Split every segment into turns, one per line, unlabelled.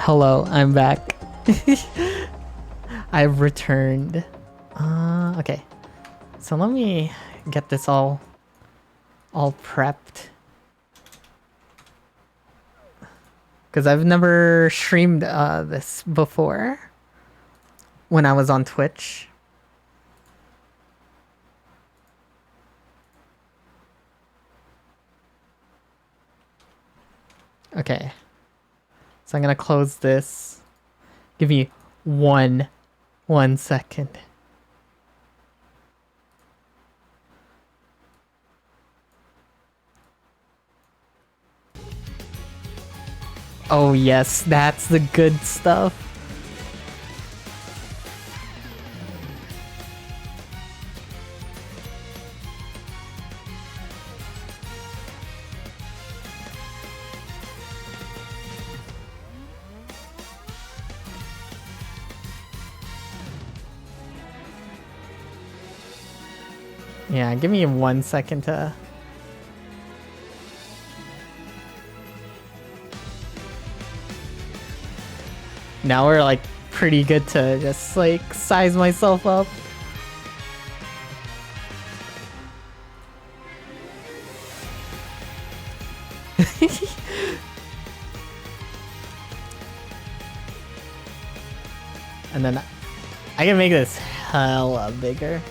Hello, I'm back. I've returned. Okay. So let me get this all prepped. Because I've never streamed this before when I was on Twitch. Okay. So I'm gonna close this. Give me one second. Oh yes, that's the good stuff. Yeah, give me 1 second to... Now we're like pretty good to just like size myself up. And then I can make this hella bigger.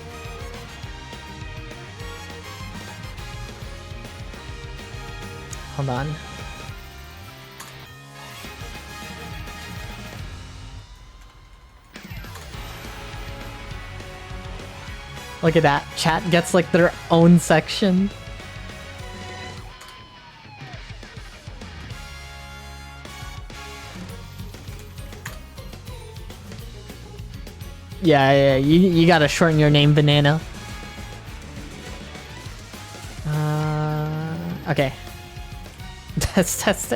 Hold on. Look at that. Chat gets like their own section. Yeah, you gotta shorten your name, Banana. Okay. Test.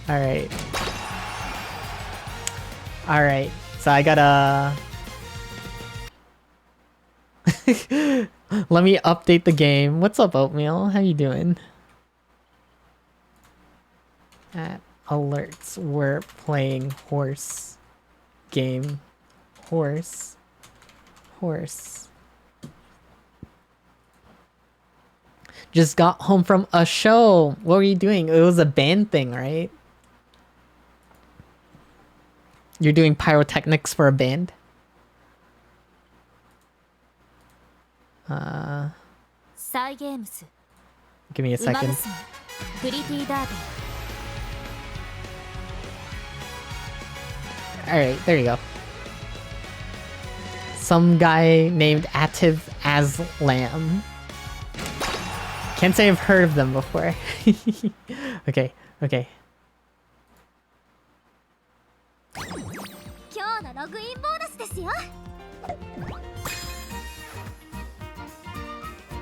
Alright. Alright. So I gotta... Let me update the game. What's up, Oatmeal? How you doing? At alerts, we're playing horse game. Horse. Just got home from a show. What were you doing? It was a band thing, right? You're doing pyrotechnics for a band? Give me a second. Alright, there you go. Some guy named Ativ Aslam. Can't say I've heard of them before. Okay.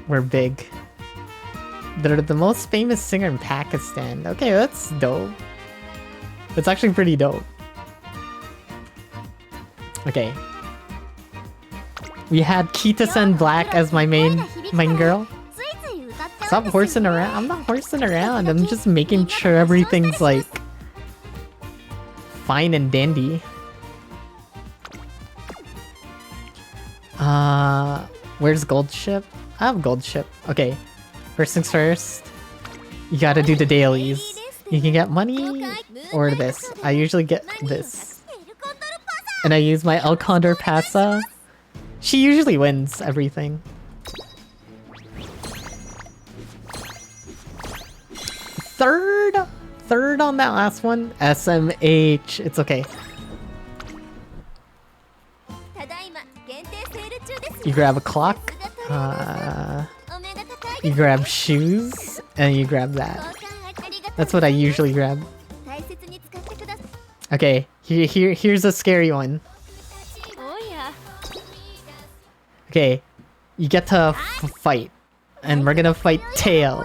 We're big. They're the most famous singer in Pakistan. Okay, that's dope. It's actually pretty dope. Okay. We had Kita-san Black as my main girl. Stop horsing around. I'm not horsing around. I'm just making sure everything's like fine and dandy. Where's Gold Ship? I have Gold Ship. Okay. First things first. You gotta do the dailies. You can get money or this. I usually get this. And I use my El Condor Pasa. She usually wins everything. Third on that last one. SMH. It's okay. You grab a clock. You grab shoes. And you grab that. That's what I usually grab. Okay. Here's a scary one. Okay. You get to fight. And we're gonna fight Tail.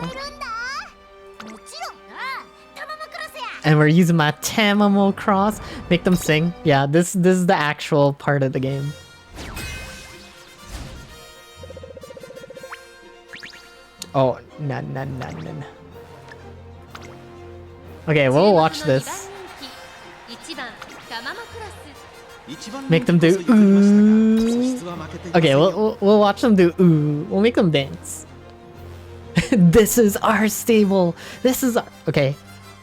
And we're using my Tamamo Cross. Make them sing. Yeah, this is the actual part of the game. Oh, no. Okay, we'll watch this. Make them do ooh. Okay, we'll watch them do ooh. We'll make them dance. This is our stable. This is our... Okay.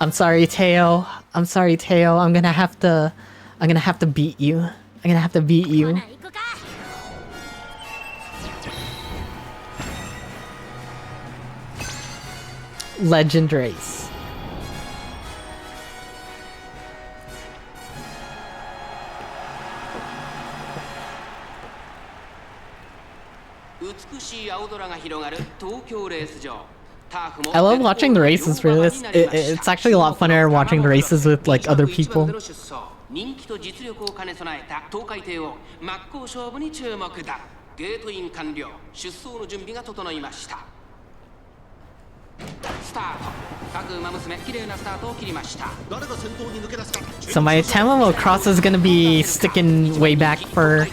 I'm sorry, Teo. I'm sorry, Teo. I'm gonna have to beat you. I'm gonna have to beat you. Legend race. I love watching the races for this. It's actually a lot funner watching the races with like other people. So my Tamamo cross is gonna be sticking way back for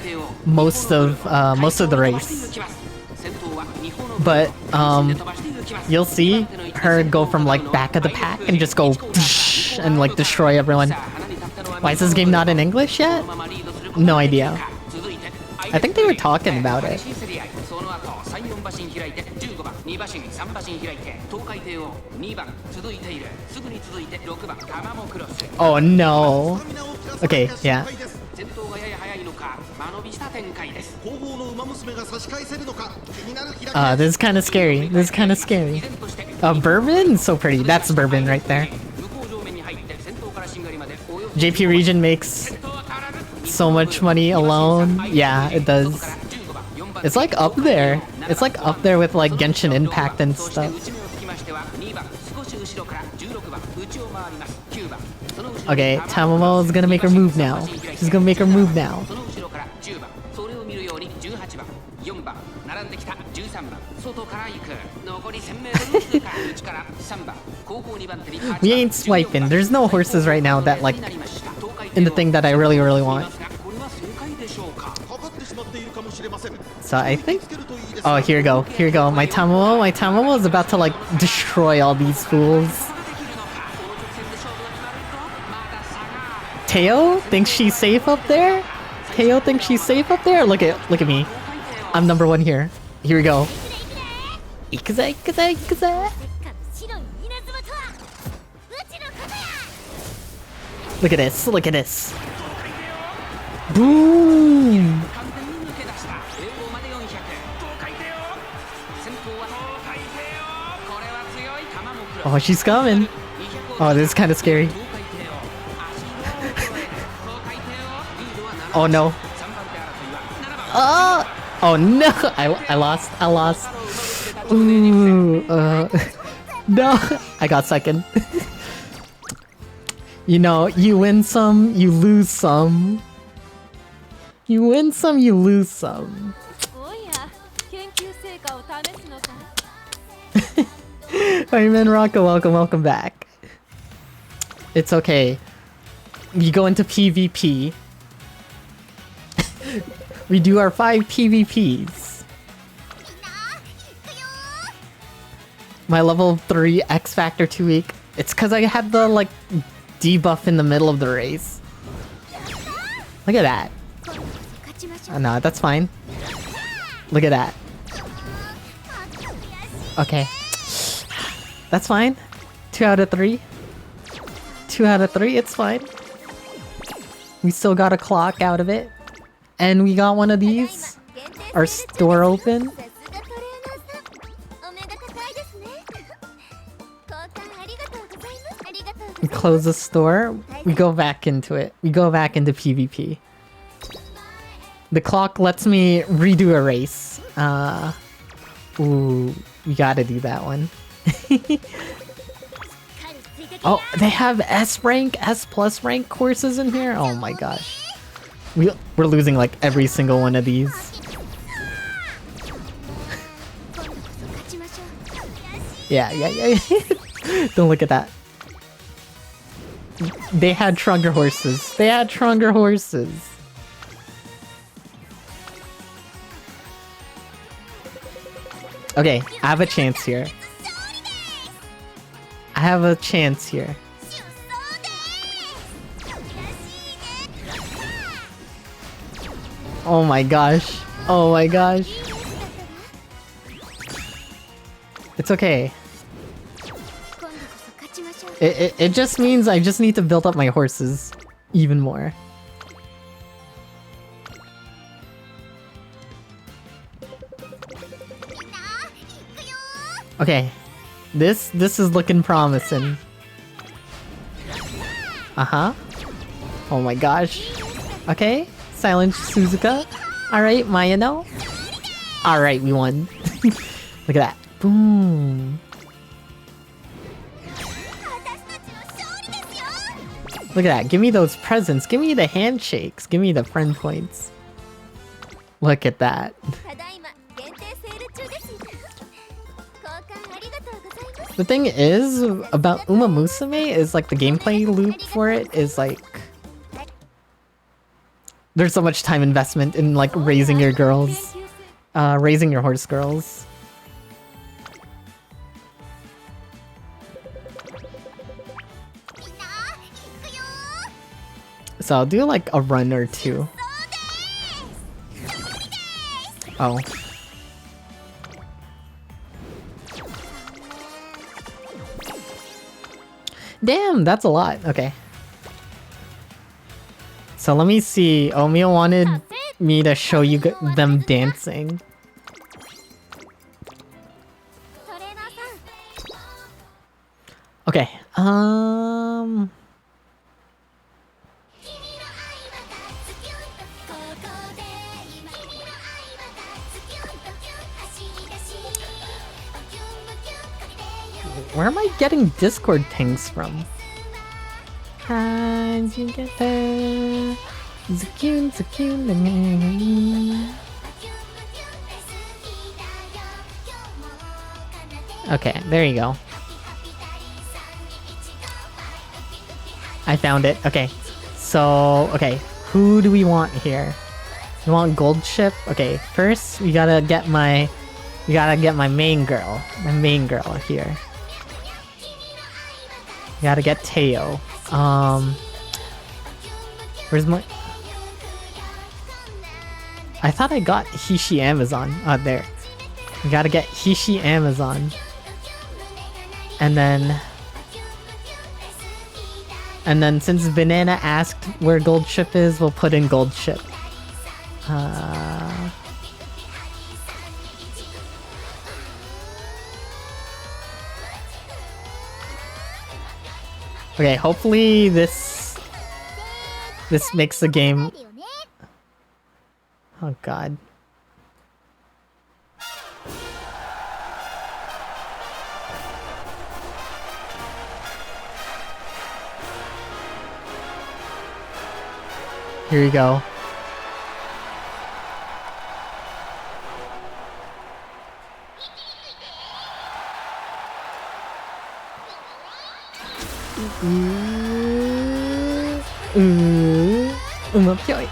most of the race. But you'll see her go from like back of the pack and just go and like destroy everyone. Why is this game not in English yet? No idea. I think they were talking about it. Oh no. Okay, yeah. This is kind of scary. This is kind of scary. Bourbon? So pretty. That's bourbon right there. JP Region makes so much money alone. Yeah, it does. It's like up there. It's like up there with like Genshin Impact and stuff. Okay, Tamamo is gonna make her move now. She's gonna make her move now. We ain't swiping. There's no horses right now that like in the thing that I really want. So I think... Oh, here we go. Here we go. My Tamamo is about to like destroy all these fools. Teo thinks she's safe up there? Teo thinks she's safe up there? Look at me. I'm number one here. Here we go. Ikuze, ikuze, ikuze. Look at this. Look at this. Boom. Oh, she's coming. Oh, this is kind of scary. Oh no. Oh no. I lost. Ooh, no. I got second. You know, you win some, you lose some. You win some, you lose some. Fireman Rocco, welcome back. It's okay. We go into PvP. We do our 5 PvPs. My level 3 X Factor 2 week. It's cause I had the like debuff in the middle of the race. Look at that. Oh, no, that's fine. Look at that. Okay. That's fine. 2 out of 3. 2 out of 3, it's fine. We still got a clock out of it. And we got one of these. Our store open. We close the store. We go back into it. We go back into PvP. The clock lets me redo a race. Ooh, we gotta do that one. Oh, they have S rank, S plus rank courses in here? Oh my gosh. We're losing like every single one of these. Yeah. Don't look at that. They had stronger horses. They had stronger horses. Okay, I have a chance here. I have a chance here. Oh my gosh. Oh my gosh. It's okay. It just means I just need to build up my horses even more. Okay. This is looking promising. Uh-huh. Oh my gosh. Okay. Silent Suzuka. Alright, Mayano. Alright, we won. Look at that. Boom. Look at that. Give me those presents. Give me the handshakes. Give me the friend points. Look at that. The thing is about Uma Musume is like the gameplay loop for it is like there's so much time investment in like raising your girls, raising your horse girls. So I'll do like a run or two. Oh. Damn, that's a lot. Okay. So let me see. Omio wanted me to show you them dancing. Okay. Where am I getting Discord pings from? Okay, there you go. I found it. Okay. So, okay. Who do we want here? We want Gold Ship? Okay, first we gotta get my main girl. My main girl here. Gotta get Teo. Where's my... I thought I got Hishi Amazon. Oh, there. We gotta get Hishi Amazon. And then since Banana asked where Gold Ship is, we'll put in Gold Ship. Okay, hopefully this makes the game... Oh god. Here you go.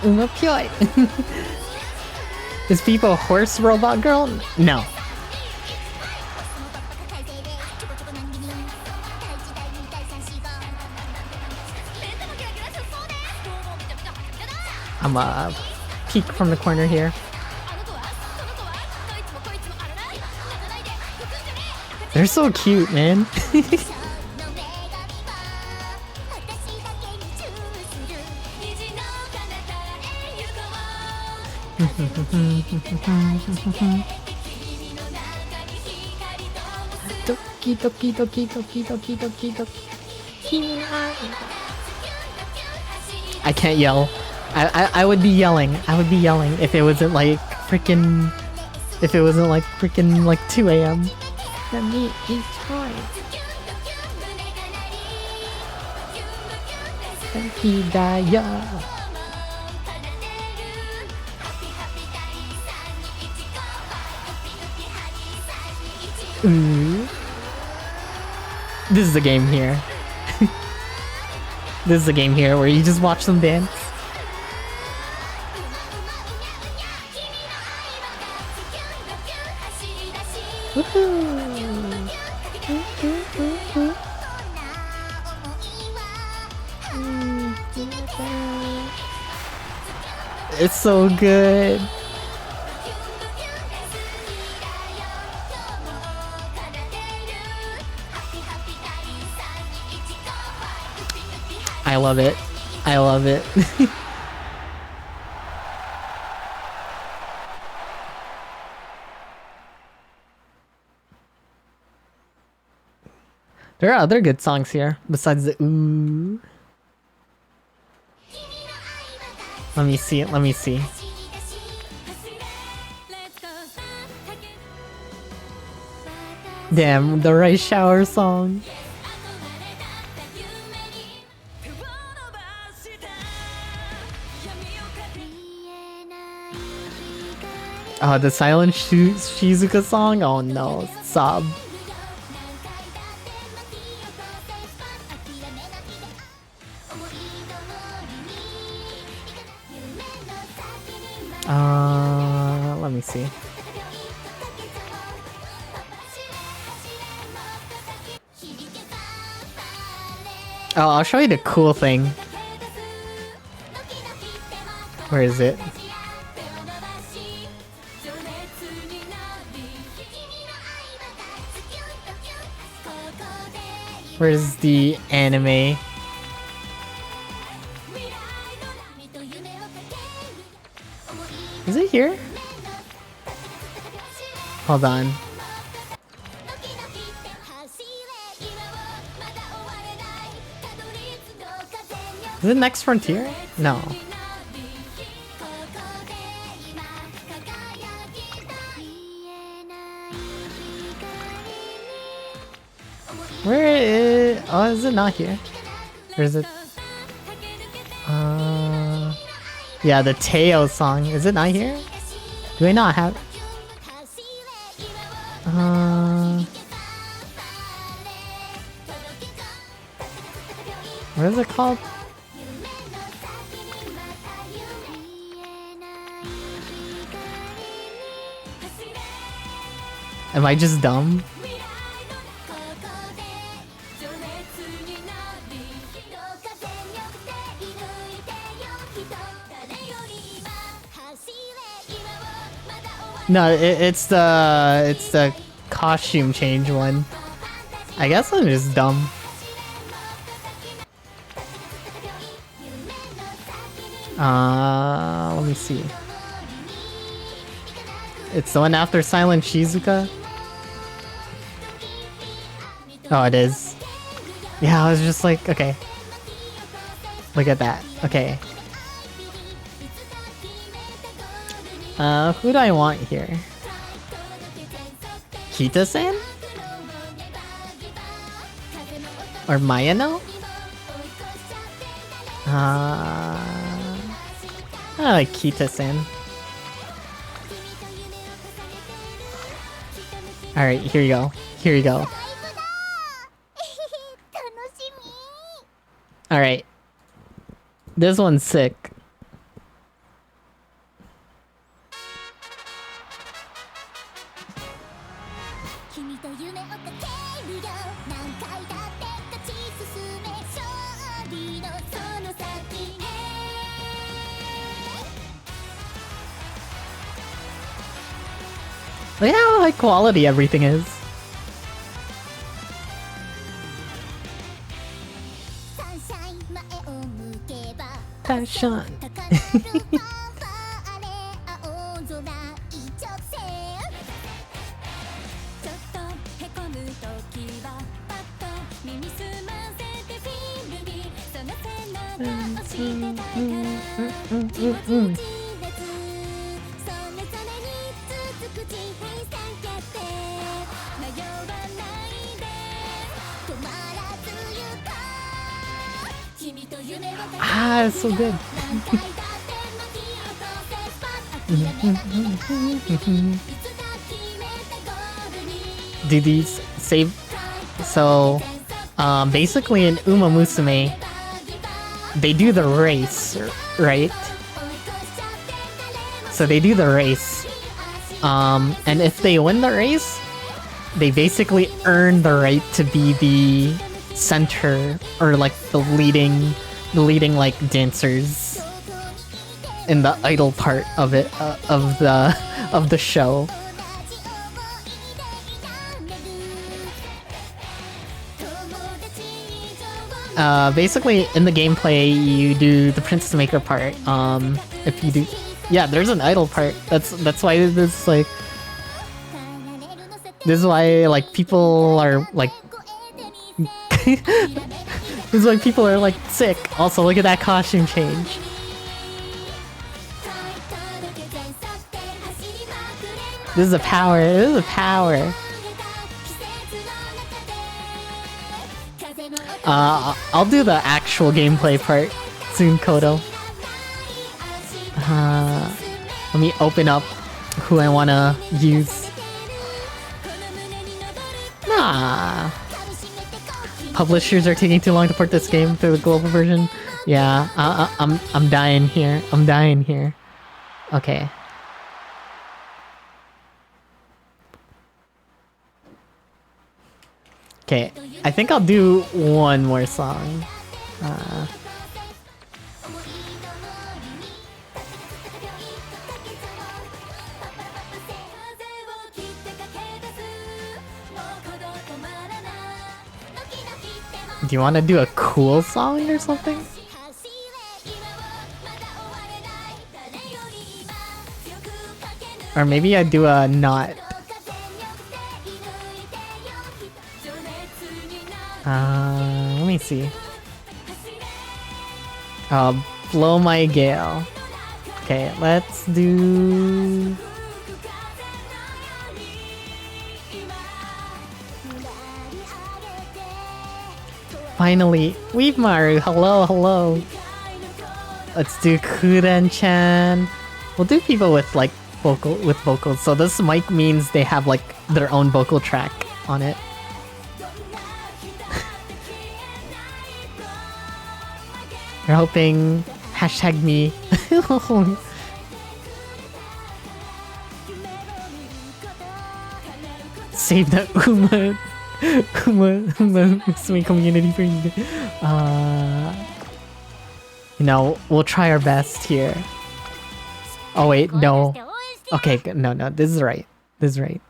Uma Pyoi. Is Peepo a horse robot girl? No. I'm a peek from the corner here. They're so cute, man. Doki doki doki doki doki doki doki. I can't yell. I would be yelling. I would be yelling if it wasn't like freaking... If it wasn't like freaking like 2 AM. Let me eat toy. Hidaya. Ooh. This is the game here. This is the game here where you just watch them dance. It's so good. I love it. I love it. There are other good songs here besides the ooh. Let me see it. Let me see. Damn, the rice shower song. Oh, the silent Shizuka song? Oh no, sob. Let me see. Oh, I'll show you the cool thing. Where is it? Where's the anime? Is it here? Hold on. Is it Next Frontier? No. Where is... Oh, is it not here? Or is it... Yeah, the Teo song. Is it not here? Do I not have... What is it called? Am I just dumb? No, it's the costume change one. I guess I'm just dumb. Let me see. It's the one after Silent Shizuka? Oh, it is. Yeah, I was just like, okay. Look at that. Okay. Who do I want here? Kita-san? Or Mayano? I like Kita-san. Alright, here you go. Here you go. Alright. This one's sick. Look at how high quality everything is. Passion. Ah, it's so good. Do these save? So, basically in Uma Musume, they do the race, right? So they do the race, and if they win the race, they basically earn the right to be the center or like the leading like dancers. in the idol part of it, of the show. Basically, in the gameplay, you do the Princess Maker part. If you do, yeah, there's an idol part. That's why this like, this is why like people are like, this is why people are like sick. Also, look at that costume change. This is a power. This is a power. I'll do the actual gameplay part soon, Kodo. Let me open up who I wanna use. Nah. Publishers are taking too long to port this game to the global version. Yeah, I'm dying here. I'm dying here. Okay. Okay, I think I'll do one more song. Do you want to do a cool song or something? Or maybe I do a not. Let me see. Blow my gale. Okay, let's do... Finally, Weavemaru, hello, hello. Let's do Kuren-chan. We'll do people with like vocals. So this mic means they have like their own vocal track on it. You're hoping hashtag me. Save the Musume community for you. You know, we'll try our best here. Oh wait, no. Okay, no, this is right. This is right.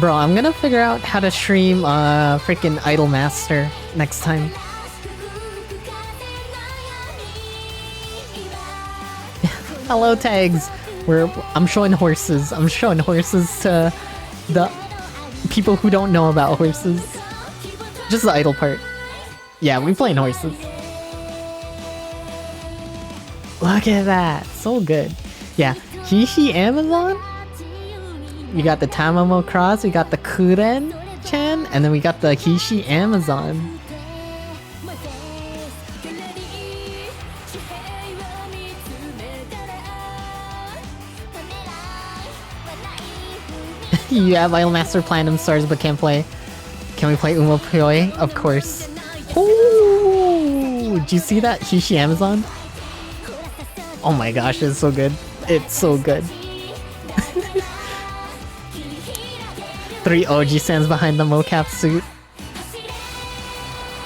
Bro, I'm gonna figure out how to stream freaking Idolmaster next time. Hello tags. I'm showing horses. I'm showing horses to the people who don't know about horses. Just the idol part. Yeah, we playing horses. Look at that. So good. Yeah, Hishi Amazon. We got the Tamamo Cross, we got the Kuren-chan, and then we got the Hishi Amazon. You have Idolmaster Platinum Stars but can't play. Can we play Umo Pyoe? Of course. Ooh! Did you see that Hishi Amazon? Oh my gosh, it's so good. It's so good. 3 OG stands behind the mocap suit.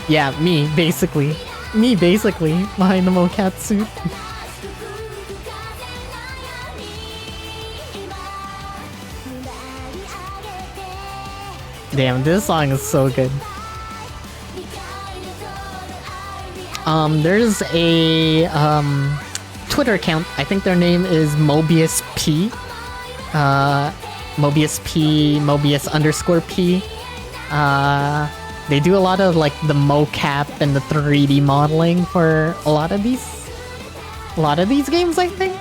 Yeah, me, basically. Me, basically, behind the mocap suit. Damn, this song is so good. There's a Twitter account. I think their name is Mobius P. Mobius P, Mobius_P. They do a lot of like the mocap and the 3D modeling for a lot of these games, I think.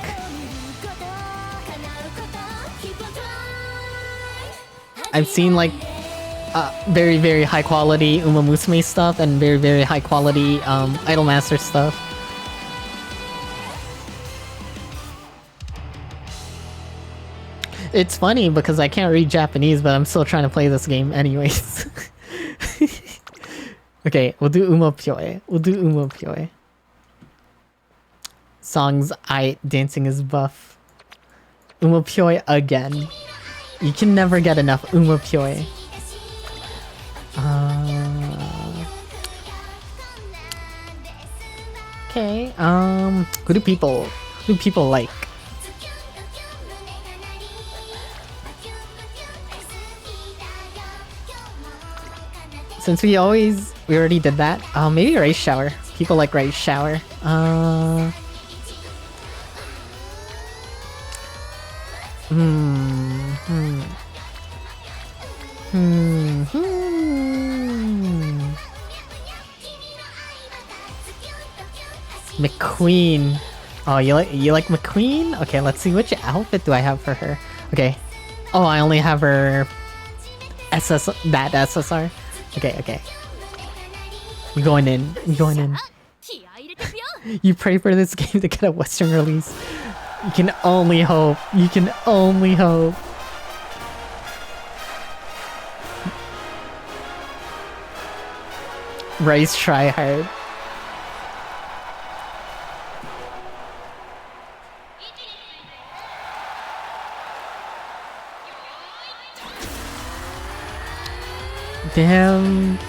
I've seen like very, very high quality Uma Musume stuff and very, very high quality Idolmaster stuff. It's funny because I can't read Japanese, but I'm still trying to play this game anyways. Okay, we'll do Umo Pyoe. We'll do Umo Pyoe. Songs dancing is buff. Umo Pyoe again. You can never get enough Umo Pyoe. Okay. Who do people like? Since we already did that. Maybe Rice Shower. People like Rice Shower. McQueen. Oh, you like McQueen? Okay, let's see, which outfit do I have for her? Okay. Oh, I only have her SSR. Okay. I'm going in. You pray for this game to get a Western release. You can only hope. Rice try hard. Damn.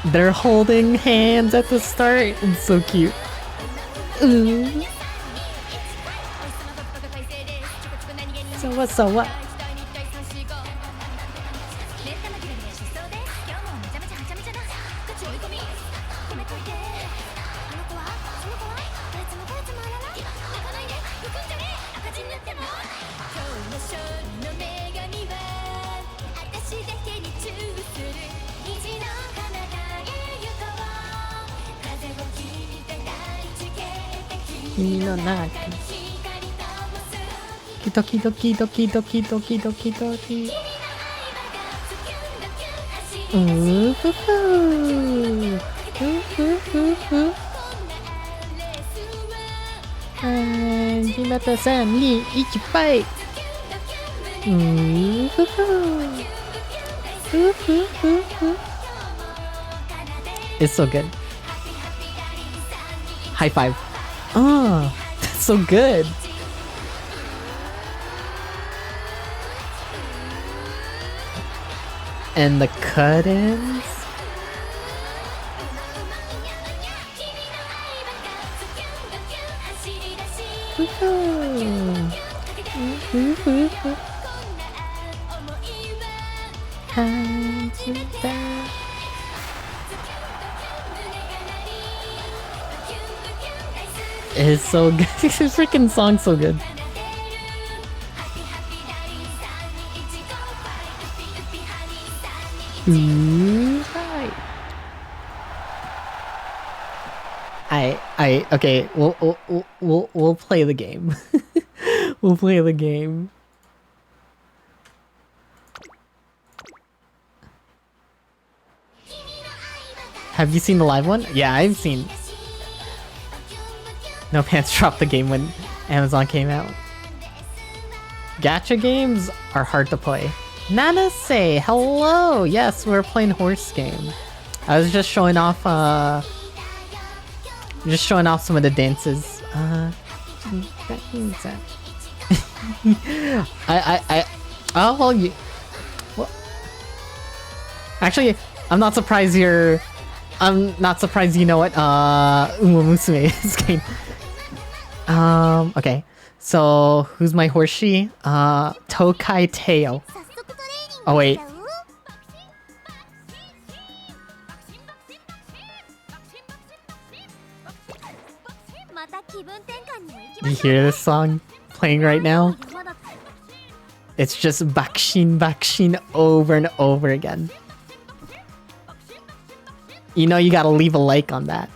They're holding hands at the start. It's so cute. Ooh. So what? Doki doki. Ooh. It's so good. High five. Oh, that's so good. And the cut-ins. It's so good. This freaking song's so good. Right. Okay. We'll play the game. We'll play the game. Have you seen the live one? Yeah, I've seen. No Pants dropped the game when Amazon came out. Gacha games are hard to play. Nanase, hello! Yes, we're playing horse game. I was just showing off some of the dances. Oh, well, well, actually, I'm not surprised you know what Uma Musume is game. Okay. So, who's my horsey? Tokai Teo. Oh, wait. You hear this song playing right now? It's just Bakshin over and over again. You know you gotta leave a like on that.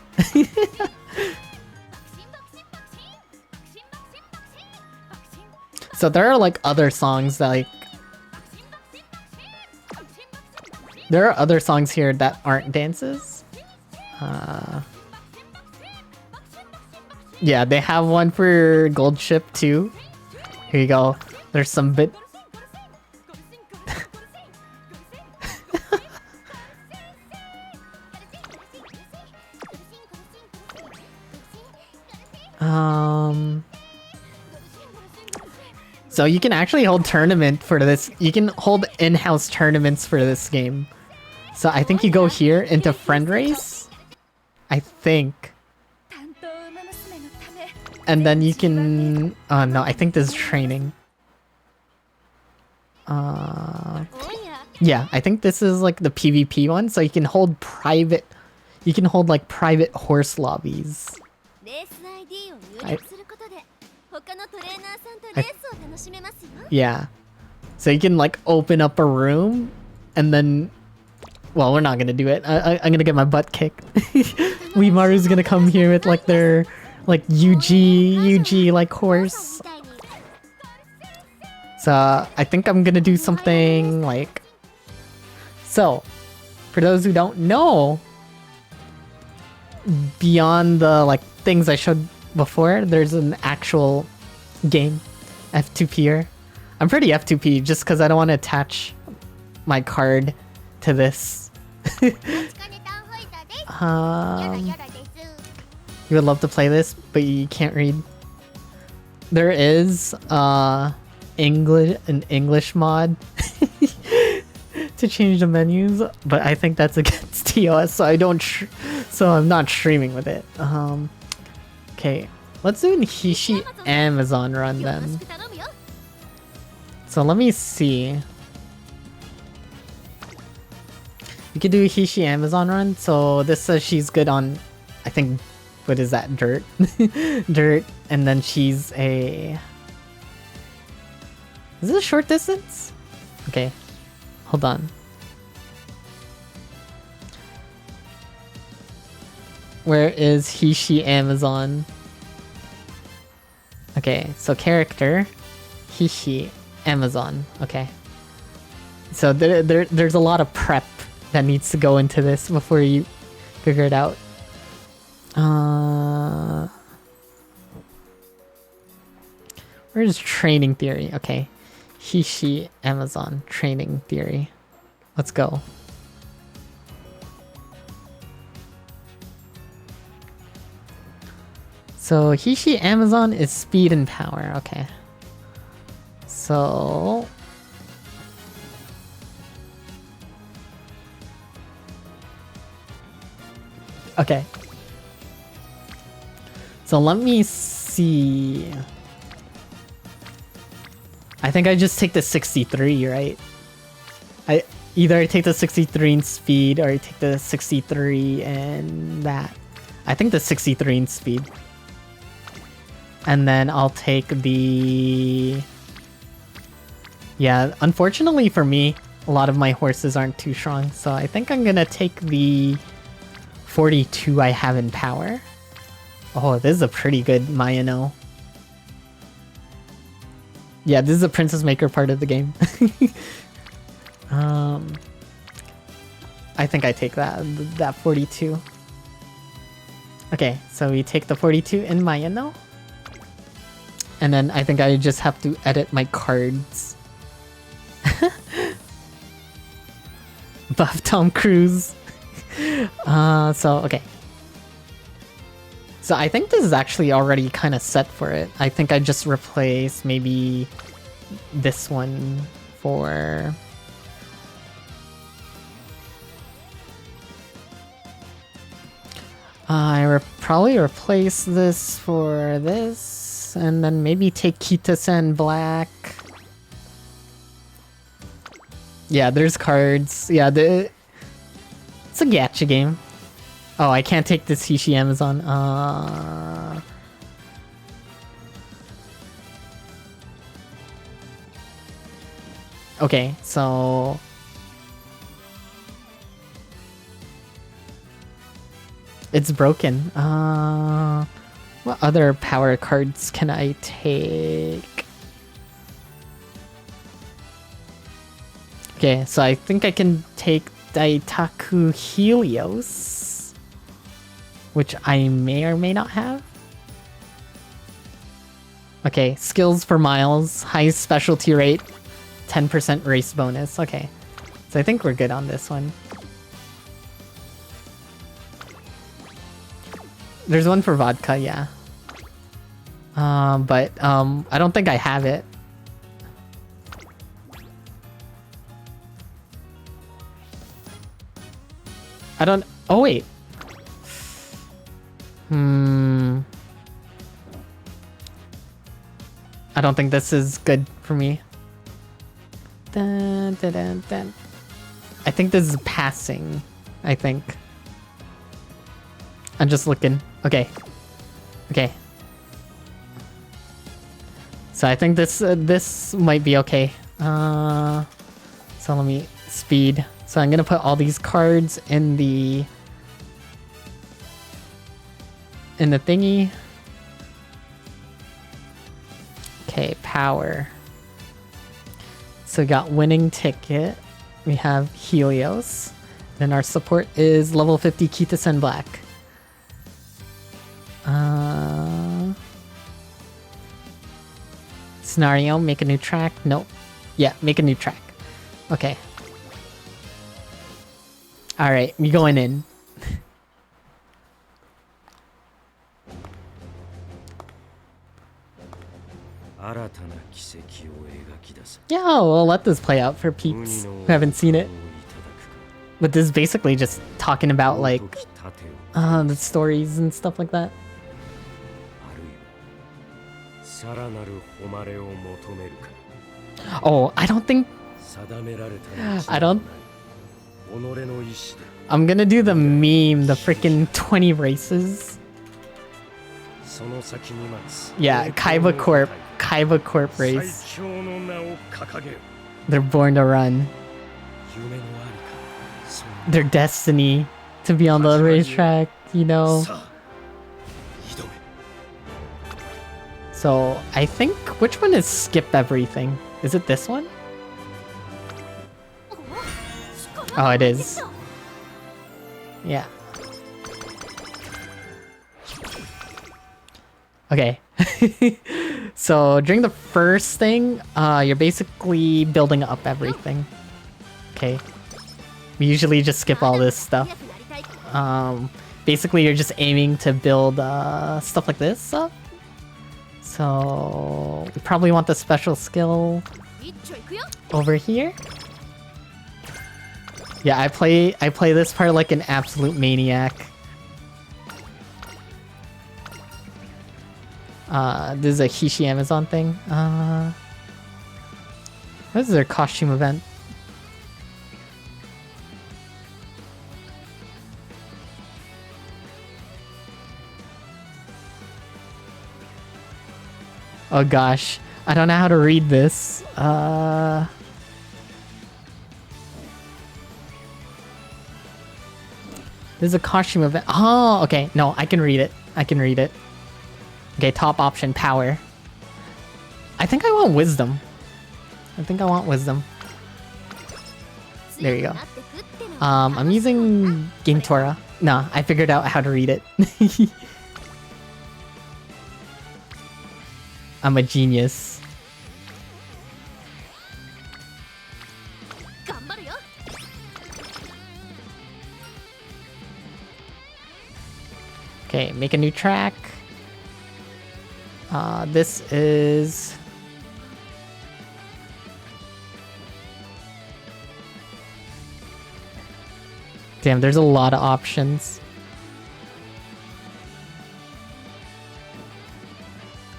So there are like other songs that like... There are other songs here that aren't dances. Yeah, they have one for Gold Ship too. Here you go. There's some bit... So you can actually hold tournament for this. You can hold in-house tournaments for this game. So I think you go here into friend race. I think. And then you can... no, I think this is training. Yeah, I think this is like the PvP one, so you can hold private... You can hold like private horse lobbies. Yeah. So you can like open up a room and then... Well, we're not gonna do it. I'm gonna get my butt kicked. Weemaru's gonna come here with like their like UG like horse. So I think I'm gonna do something like... So, for those who don't know, beyond the like things I showed before, there's an actual game, F2P'er. I'm pretty F2P just because I don't want to attach my card to this. You would love to play this, but you can't read. There is an English mod to change the menus, but I think that's against TOS, so I'm not streaming with it. Okay, let's do an Hishi Amazon run then. So let me see. We could do a Hishi Amazon run. So this says she's good on, I think, what is that? Dirt? Dirt. And then she's a... Is this a short distance? Okay. Hold on. Where is Hishi Amazon? Okay, so character. Hishi Amazon. Okay. So there's a lot of prep that needs to go into this before you figure it out. Where's training theory? Okay. Hishi Amazon training theory. Let's go. So Hishi Amazon is speed and power. Okay. So... Okay. So let me see. I think I just take the 63, right? Either I take the 63 in speed or I take the 63 and that. I think the 63 in speed. And then I'll take the... Yeah, unfortunately for me, a lot of my horses aren't too strong. So I think I'm gonna take the 42 I have in power. Oh, this is a pretty good Mayano. Yeah, this is a Princess Maker part of the game. I think I take that 42. Okay, so we take the 42 in Mayano. And then I think I just have to edit my cards. Buff Tom Cruise. So, okay. So I think this is actually already kind of set for it. I think I just replace maybe this one for... probably replace this for this, and then maybe take Kita-sen black. Yeah, there's cards. Yeah, it's a gacha game. Oh, I can't take this Hishi Amazon. Okay, so... It's broken. What other power cards can I take? Okay, so I think I can take Daitaku Helios, which I may or may not have. Okay, skills for miles, high specialty rate, 10% race bonus. Okay, so I think we're good on this one. There's one for vodka, yeah. But I don't think I have it. I don't... Oh, wait. I don't think this is good for me. Dun, dun, dun, dun. I think this is passing. I think. I'm just looking. Okay. Okay. So I think this might be okay. So let me speed. So I'm gonna put all these cards in the thingy. Okay, power. So we got winning ticket. We have Helios. Then our support is level 50 Keithis and Black. Scenario, make a new track. Nope. Yeah, make a new track. Okay. Alright, we going in. Yeah, we'll let this play out for peeps who haven't seen it. But this is basically just talking about like the stories and stuff like that. Oh, I don't. I'm gonna do the meme, the freaking 20 races. Yeah, Kaiba Corp race. They're born to run. Their destiny to be on the racetrack, you know. So I think, which one is skip everything? Is it this one? Oh, it is. Yeah. Okay. So during the first thing, you're basically building up everything. Okay. We usually just skip all this stuff. Basically you're just aiming to build stuff like this up. So we probably want the special skill over here. Yeah, I play this part like an absolute maniac. This is a Hishi Amazon thing. What is their costume event? Oh gosh, I don't know how to read this. There's a costume event. Oh, okay. No, I can read it. I can read it. Okay, top option, power. I think I want wisdom. I think I want wisdom. There you go. I'm using Gintora. No, I figured out how to read it. I'm a genius. Okay, make a new track. This is... Damn, there's a lot of options.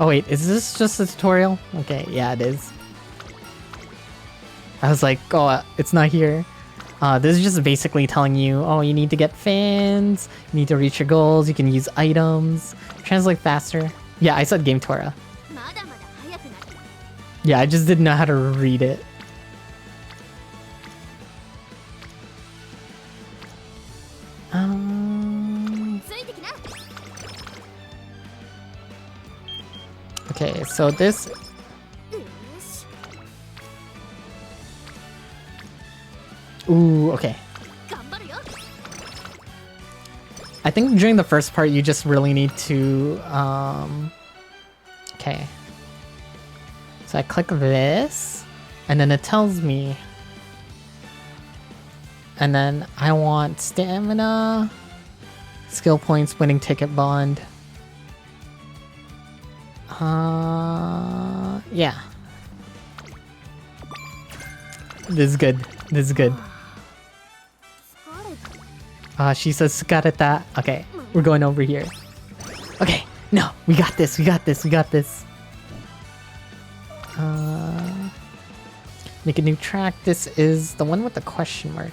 Oh wait, is this just a tutorial? Okay, yeah it is. I was like, oh, it's not here. This is just basically telling you, oh, you need to get fans, you need to reach your goals, you can use items, translate faster. Yeah, I said Game Tora. Yeah, I just didn't know how to read it. Okay, so this... Ooh, okay. I think during the first part you just really need to, okay. So I click this, and then it tells me. And then I want stamina, skill points, winning ticket bond. Yeah. This is good. This is good. She says Sukareta. Okay, we're going over here. Okay, no, we got this, we got this, we got this. Make a new track. This is the one with the question mark.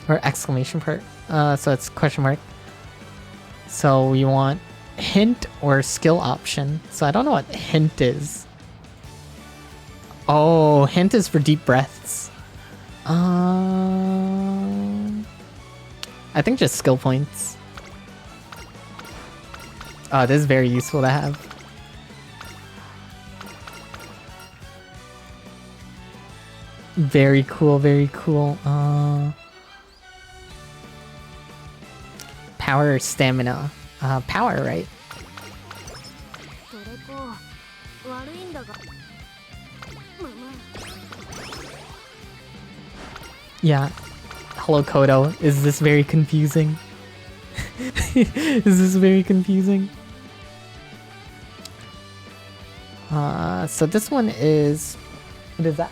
Or exclamation part. So it's question mark. So we want hint or skill option. So I don't know what hint is. Oh, hint is for deep breaths. I think just skill points. Oh, this is very useful to have. Very cool, very cool. Power or stamina? Power, right? Yeah. Hello, Kodo. Is this very confusing? Is this very confusing? So this one is... What is that?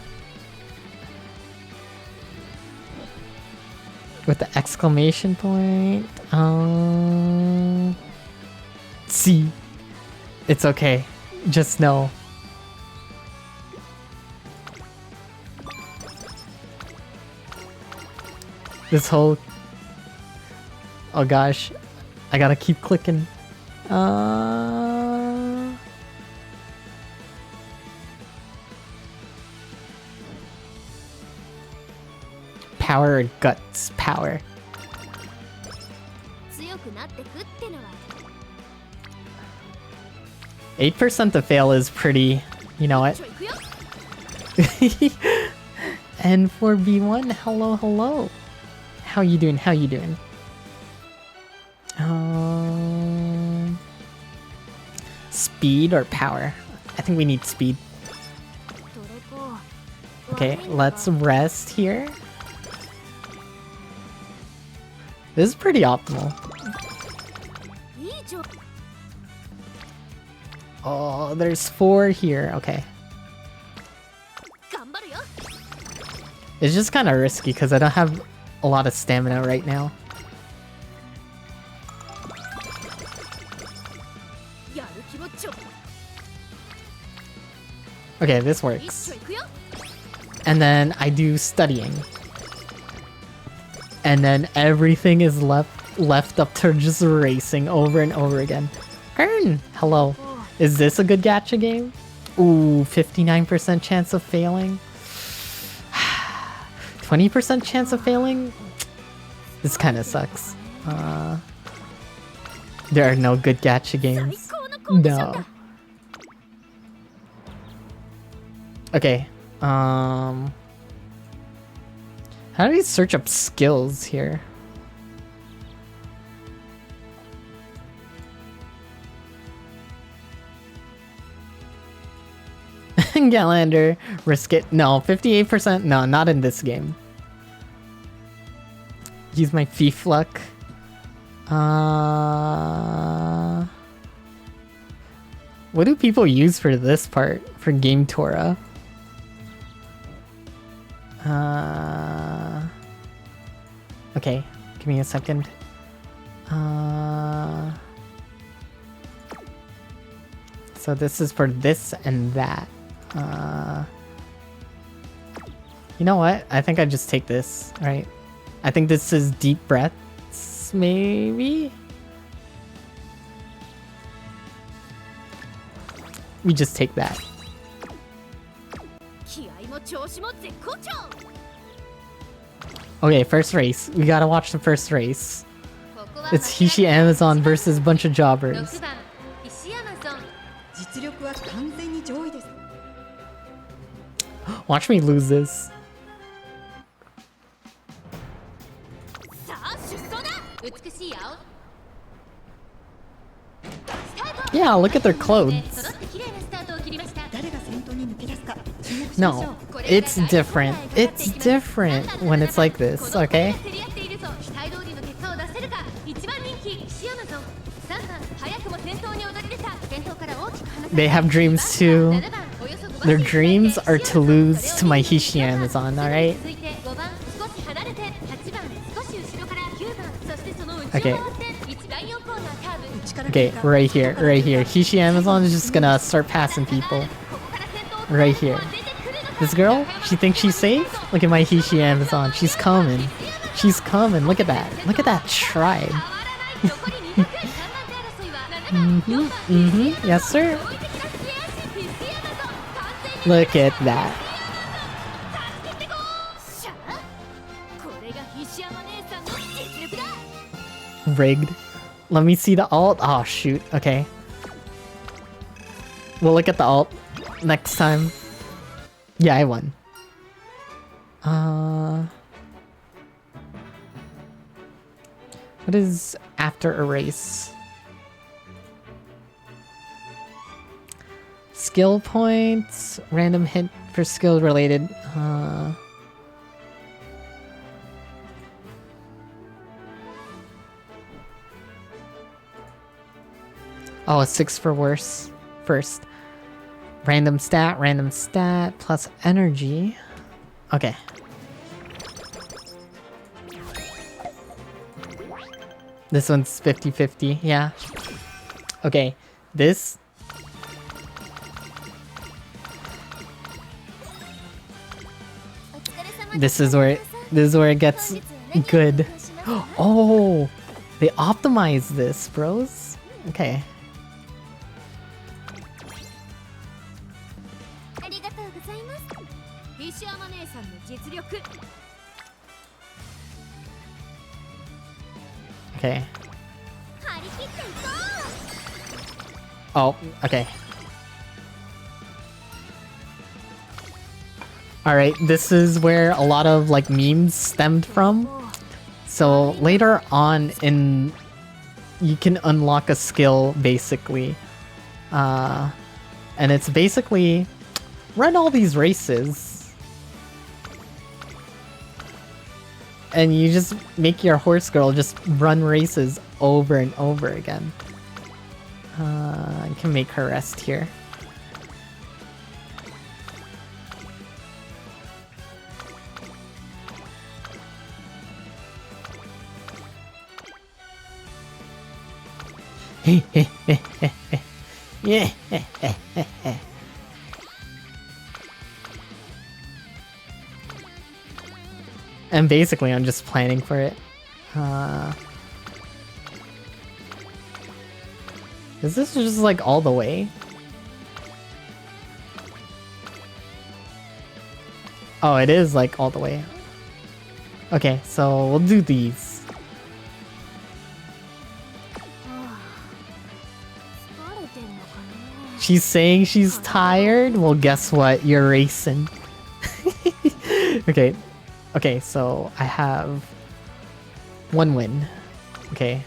With the exclamation point. C. It's okay. Just know. This whole... Oh gosh. I gotta keep clicking. Power or guts? Power. 8% to fail is pretty... You know what? And for B1, hello, hello. How you doing? How you doing? Speed or power? I think we need speed. Okay, let's rest here. This is pretty optimal. Oh, there's 4 here. Okay. It's just kind of risky because I don't have a lot of stamina right now. Okay, this works. And then I do studying. And then everything is left up to just racing over and over again. Earn! Hello. Is this a good gacha game? Ooh, 59% chance of failing. 20% chance of failing? This kind of sucks. There are no good gacha games. No. Okay. How do we search up skills here? Galander, risk it. No, 58%. No, not in this game. Use my thief luck. What do people use for this part? For Game Tora? Okay, give me a second. So this is for this and that. You know what? I think I just take this, right? I think this is deep breaths, maybe? We just take that. Okay, first race. We gotta watch the first race. It's Hishi Amazon versus a bunch of jobbers. Watch me lose this. Yeah, look at their clothes. No, it's different. It's different when it's like this, okay? They have dreams too. Their dreams are to lose to my Hishi Amazon, alright? Okay. Okay, right here, right here. Hishi Amazon is just gonna start passing people. right here. This girl, she thinks she's safe? Look at my Hishi Amazon. She's coming. She's coming. Look at that. Look at that tribe. Yes, sir. Look at that. Rigged. Let me see the alt. Oh, shoot. Okay. We'll look at the alt next time. Yeah, I won. What is after a race? Skill points, random hint for skill related. Oh, 6 for worse. First. Random stat, plus energy. Okay. This one's 50-50, yeah. Okay, this... This is where it gets good. Oh! They optimize this, bros. Okay. Okay. Oh, okay. Alright, this is where a lot of like memes stemmed from. So later on in... You can unlock a skill basically. And it's basically... Run all these races. And you just make your horse girl just run races over and over again. I can make her rest here. Yeah. And basically, I'm just planning for it. Is this just like all the way? Oh, it is like all the way. Okay, so we'll do these. She's saying she's tired? Well, guess what? You're racing. Okay. Okay, so I have 1 win. Okay.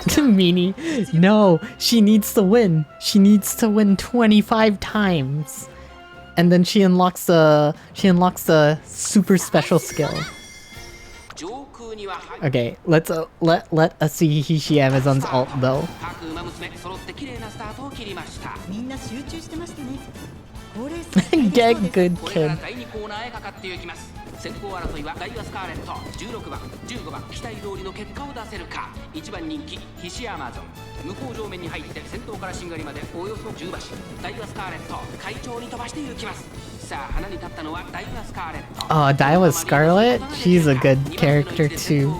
Meanie. No, she needs to win. She needs to win 25 times. And then she unlocks the super special skill. Okay, let us see Hishi Amazon's alt though. Get good, kid.
先行争いはダイワスカーレット16番15番期待通りの結果を出せるか1番人気ヒシアマゾン向こう上面に入って先頭からしんがりまでおよそ10馬身ダイワスカーレット快調に飛ばして行きますさあ花に立ったのはダイワスカーレット
Oh, Daiwa Scarlet? She's a good character too.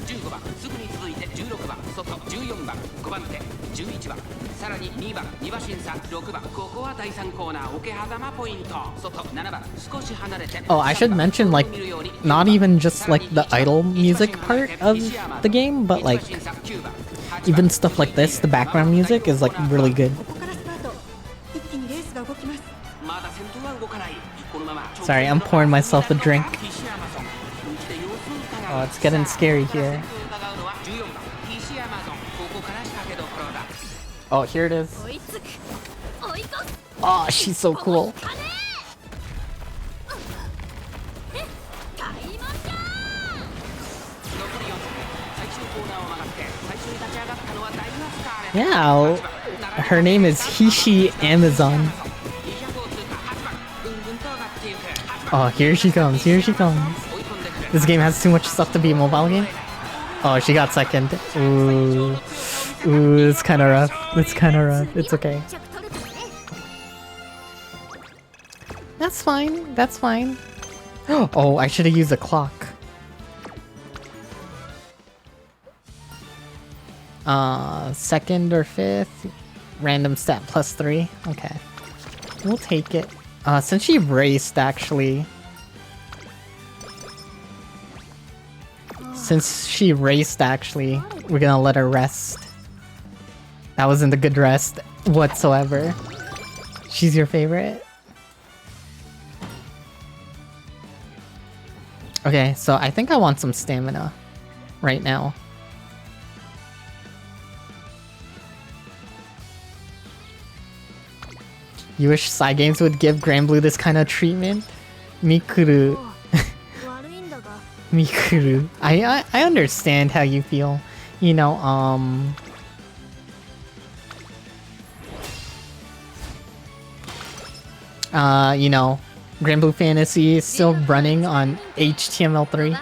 15番すぐに続いて16番外14番5番手11番さらに2番2馬身差6番ここは第3コーナー桶狭間ポイント外7番少し離れて
Oh, I should mention, like, not even just like the idle music part of the game, but like even stuff like this, the background music is like really good. Sorry, I'm pouring myself a drink. Oh, it's getting scary here. Oh, here it is. Oh, she's so cool. Yeah, her name is Hishi Amazon. Oh, here she comes, here she comes. This game has too much stuff to be a mobile game. Oh, she got second. Ooh. Ooh, it's kind of rough. It's kind of rough. It's okay. That's fine. That's fine. Oh, I should have used a clock. Second or fifth. Random stat +3. Okay. We'll take it. Since she raced, actually. We're gonna let her rest. That wasn't a good rest whatsoever. She's your favorite? Okay, so I think I want some stamina right now. You wish Cygames would give Granblue this kind of treatment? Mikuru. Mikuru. I understand how you feel. You know, you know, Granblue Fantasy is still running on HTML3.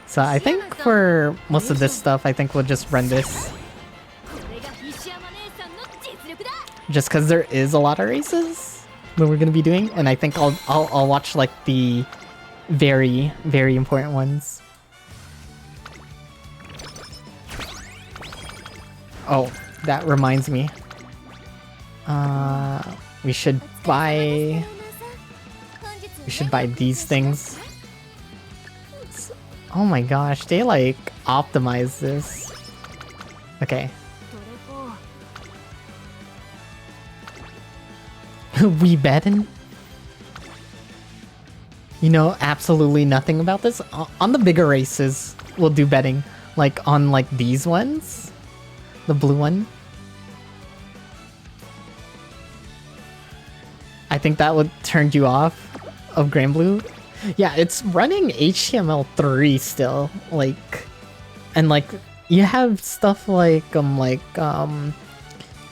So I think for most of this stuff, I think we'll just run this. Just because there is a lot of races that we're gonna be doing, and I think I'll watch like the very, very important ones. Oh, that reminds me. We should buy these things. Oh my gosh, they like optimize this. Okay. We betting? You know absolutely nothing about this? On the bigger races, we'll do betting. Like on like these ones? The blue one? I think that would turn you off of Granblue. Yeah, it's running HTML3 still. Like, and like, you have stuff like,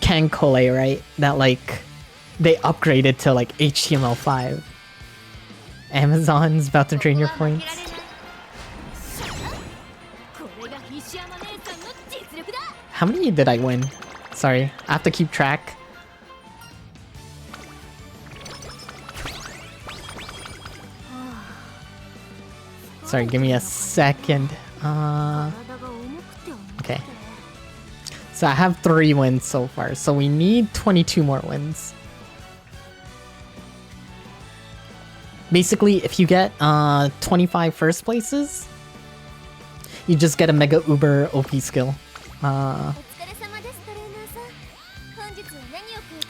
Cancole, right? That like, they upgraded to like HTML5. Amazon's about to drain your points. How many did I win? Sorry, I have to keep track. Sorry, give me a second. Okay. So I have 3 wins so far, so we need 22 more wins. Basically, if you get 25 first places, you just get a Mega Uber OP skill. I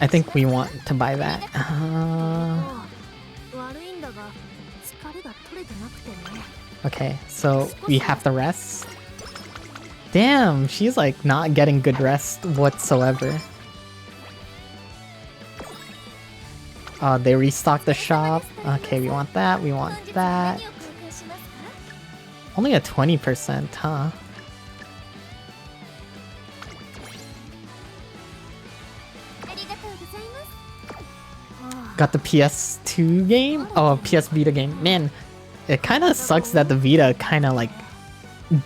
think we want to buy that. Okay, so we have to rest. Damn, she's like not getting good rest whatsoever. They restocked the shop. Okay, we want that, we want that. Only a 20%, huh? Got the PS2 game? Oh, PS Vita game. Man, it kind of sucks that the Vita kind of like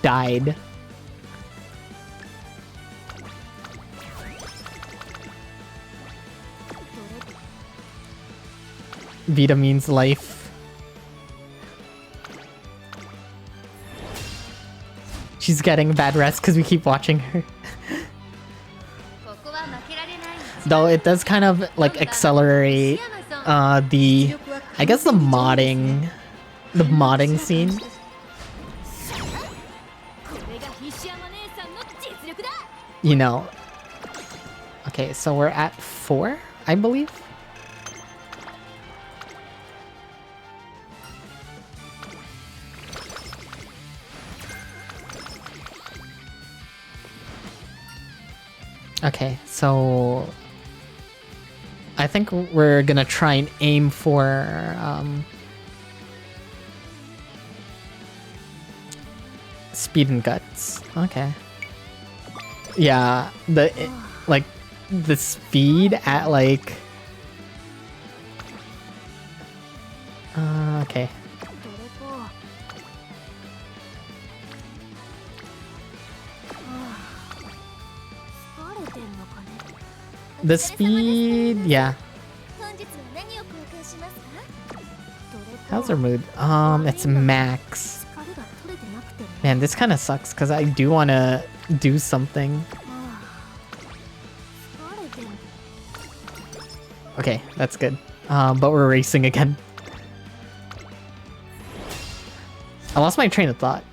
died. Vita means life. She's getting bad rest because we keep watching her. Though it does kind of like accelerate the, I guess the modding scene. You know. Okay, so we're at 4, I believe. Okay, so I think we're gonna try and aim for speed and guts. Okay. Yeah, the speed at like okay. The speed, yeah. How's her mood? It's max. Man, this kind of sucks because I do want to do something. Okay, that's good. But we're racing again. I lost my train of thought.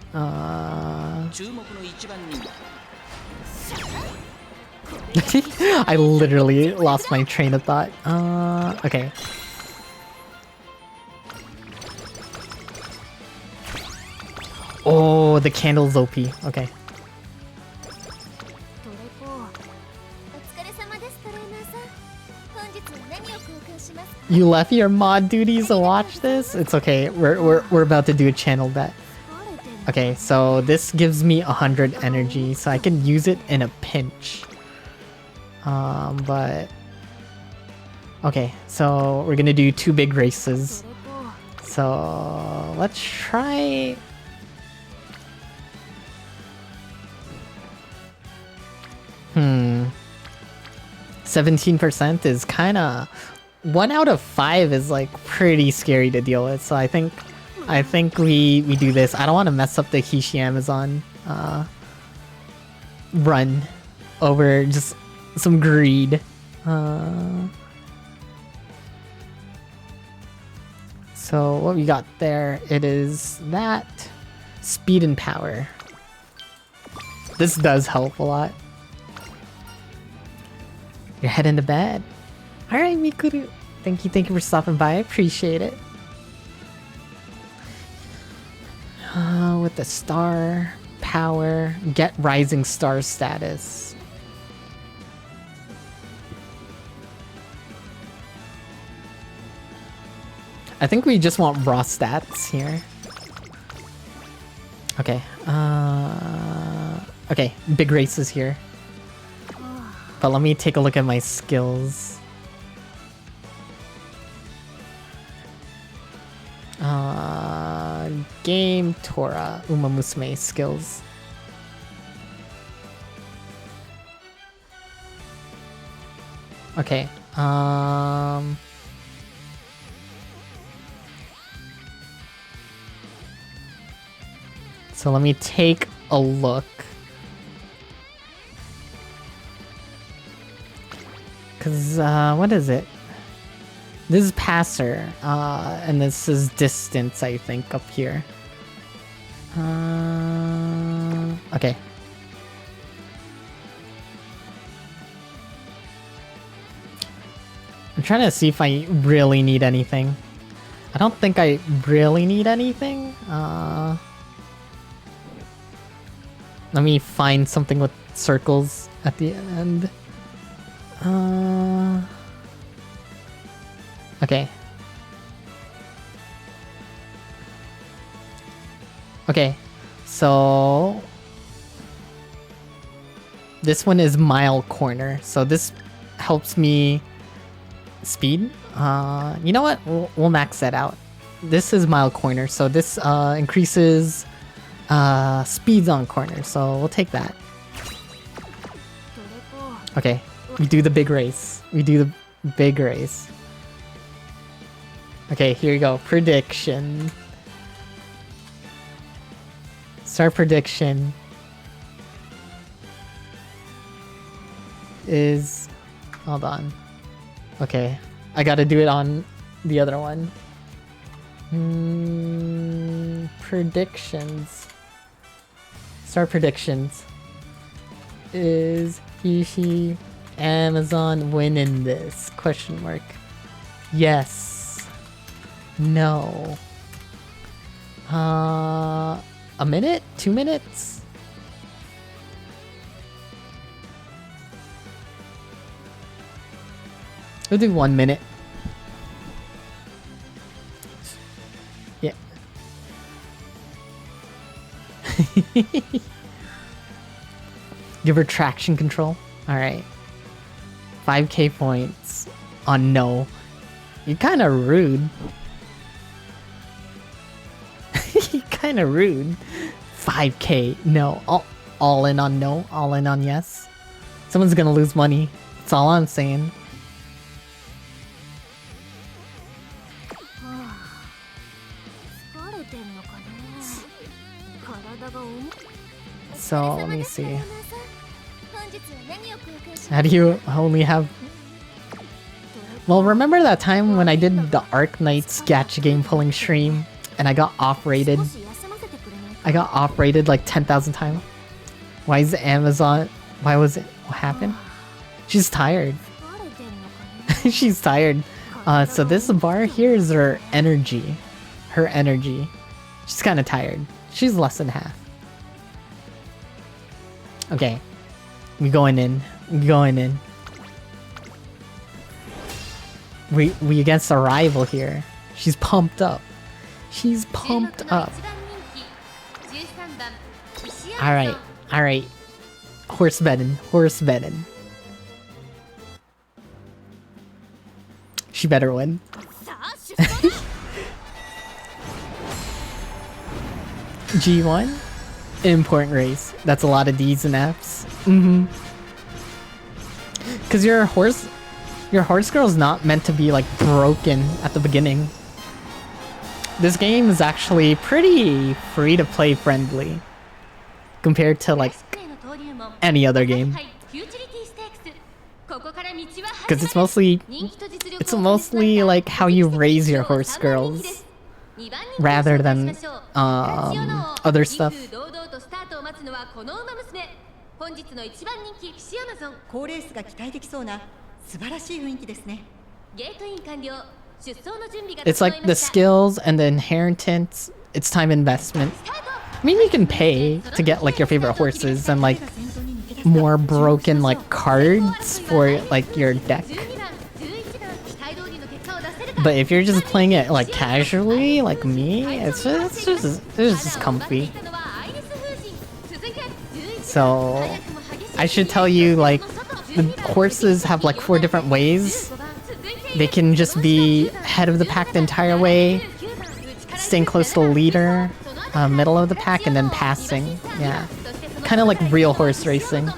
I literally lost my train of thought. Okay. Oh, the candle's OP. Okay. You left your mod duties to watch this? It's okay. We're about to do a channel bet. Okay, so this gives me 100 energy, so I can use it in a pinch. But okay, so we're gonna do 2 big races. So let's try. 17% is kind of 1 out of 5 is like pretty scary to deal with. So I think we do this. I don't want to mess up the Hishi Amazon run over just some greed. So what we got there, it is that speed and power. This does help a lot. You're heading to bed. Alright, Mikuru. Thank you for stopping by. I appreciate it. With the star power, get rising star status. I think we just want raw stats here. Okay. Okay, big races here. But let me take a look at my skills. Game Tora Uma Musume skills. Okay. So let me take a look. Cause what is it? This is passer, and this is distance, I think, up here. Okay. I'm trying to see if I really need anything. I don't think I really need anything. Let me find something with circles at the end. Okay. Okay, so this one is mile corner, so this helps me speed. You know what? We'll max that out. This is mile corner, so this increases speeds on corner, so we'll take that. Okay, we do the big race. We do the big race. Okay, here you go. Prediction. Start prediction is... Hold on. Okay, I gotta do it on the other one. Predictions. Start predictions. Is Hishi Amazon winning this? Question mark. Yes. No. A minute? 2 minutes? We'll do 1 minute. Yeah. Give her traction control. Alright. 5k points on no. You're kinda rude. You're kinda rude. 5k, no. All in on no. All in on yes. Someone's gonna lose money. That's all I'm saying. So let me see. How do you only have... Well, remember that time when I did the Arc Knights gacha game pulling stream and I got off-rated? I got off-rated like 10,000 times. Why is Amazon... Why was it... What happened? She's tired. She's tired. So this bar here is her energy. Her energy. She's kind of tired. She's less than half. Okay. We going in. We going in. We against a rival here. She's pumped up. She's pumped up. Alright. Alright. Horse betting. Horse betting. She better win. G1? Important race. That's a lot of D's and F's. Cause your horse girl is not meant to be like broken at the beginning. This game is actually pretty free to play friendly compared to like any other game. Cause it's mostly like how you raise your horse girls rather than other stuff. 本日の一番人気フィシアマゾン好レースが期待できそうな素晴らしい雰囲気ですね。ゲートイン完了。出走の準備が It's like the skills and the inheritance. It's time investment. I mean, you can pay to get like your favorite horses and like more broken like cards for like your deck. But if you're just playing it like casually, like me, it's just comfy. So I should tell you, like, the horses have like 4 different ways. They can just be head of the pack the entire way, staying close to the leader, middle of the pack, and then passing. Yeah, kind of like real horse racing.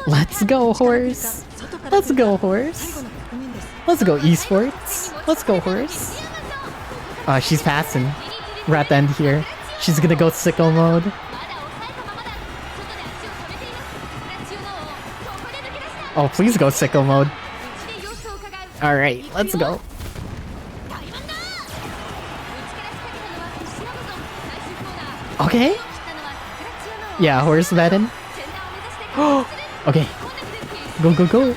Let's go, horse. Let's go, horse. Let's go, esports. Let's go, horse. She's passing. We're at the end here. She's gonna go sicko mode. Oh, please go sicko mode. Alright, let's go. Okay. Yeah, horse betting. Okay. Go, go, go.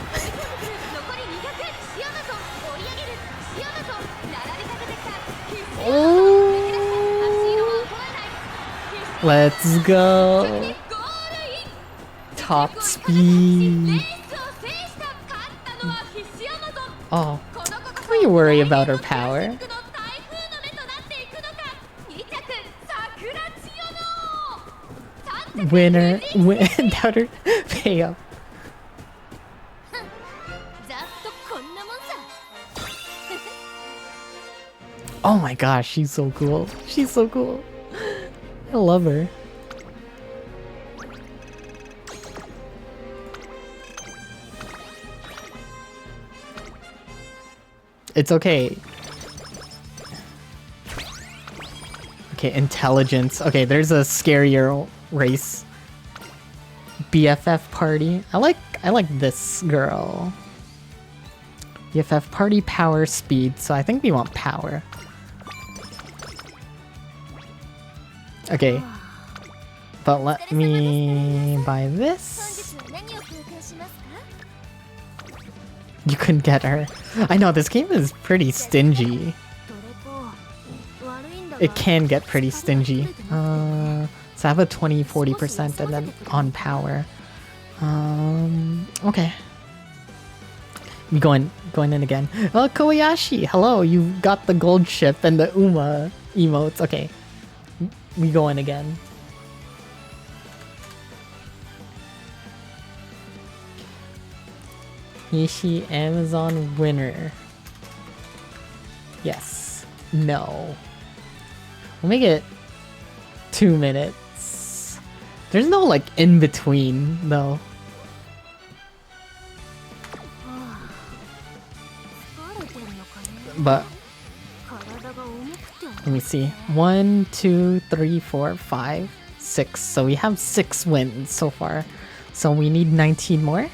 Let's go. Top speed. Oh, don't you worry about her power. Winner, doubter, pay up. Oh my gosh, she's so cool. She's so cool. I love her. It's okay. Okay, intelligence. Okay, there's a scarier race. BFF party. I like this girl. BFF party, power, speed. So I think we want power. Okay. But let me buy this. You couldn't get her. I know, this game is pretty stingy. It can get pretty stingy. So I have a 20-40% and then on power. Okay. Going in again. Oh, Kobayashi! Hello, you got the gold ship and the Uma emotes. Okay. We go in again. Nishi Amazon winner. Yes. No. We'll make it 2 minutes. There's no like in between though. But let me see. 1, 2, 3, 4, 5, 6. So we have 6 wins so far. So we need 19 more.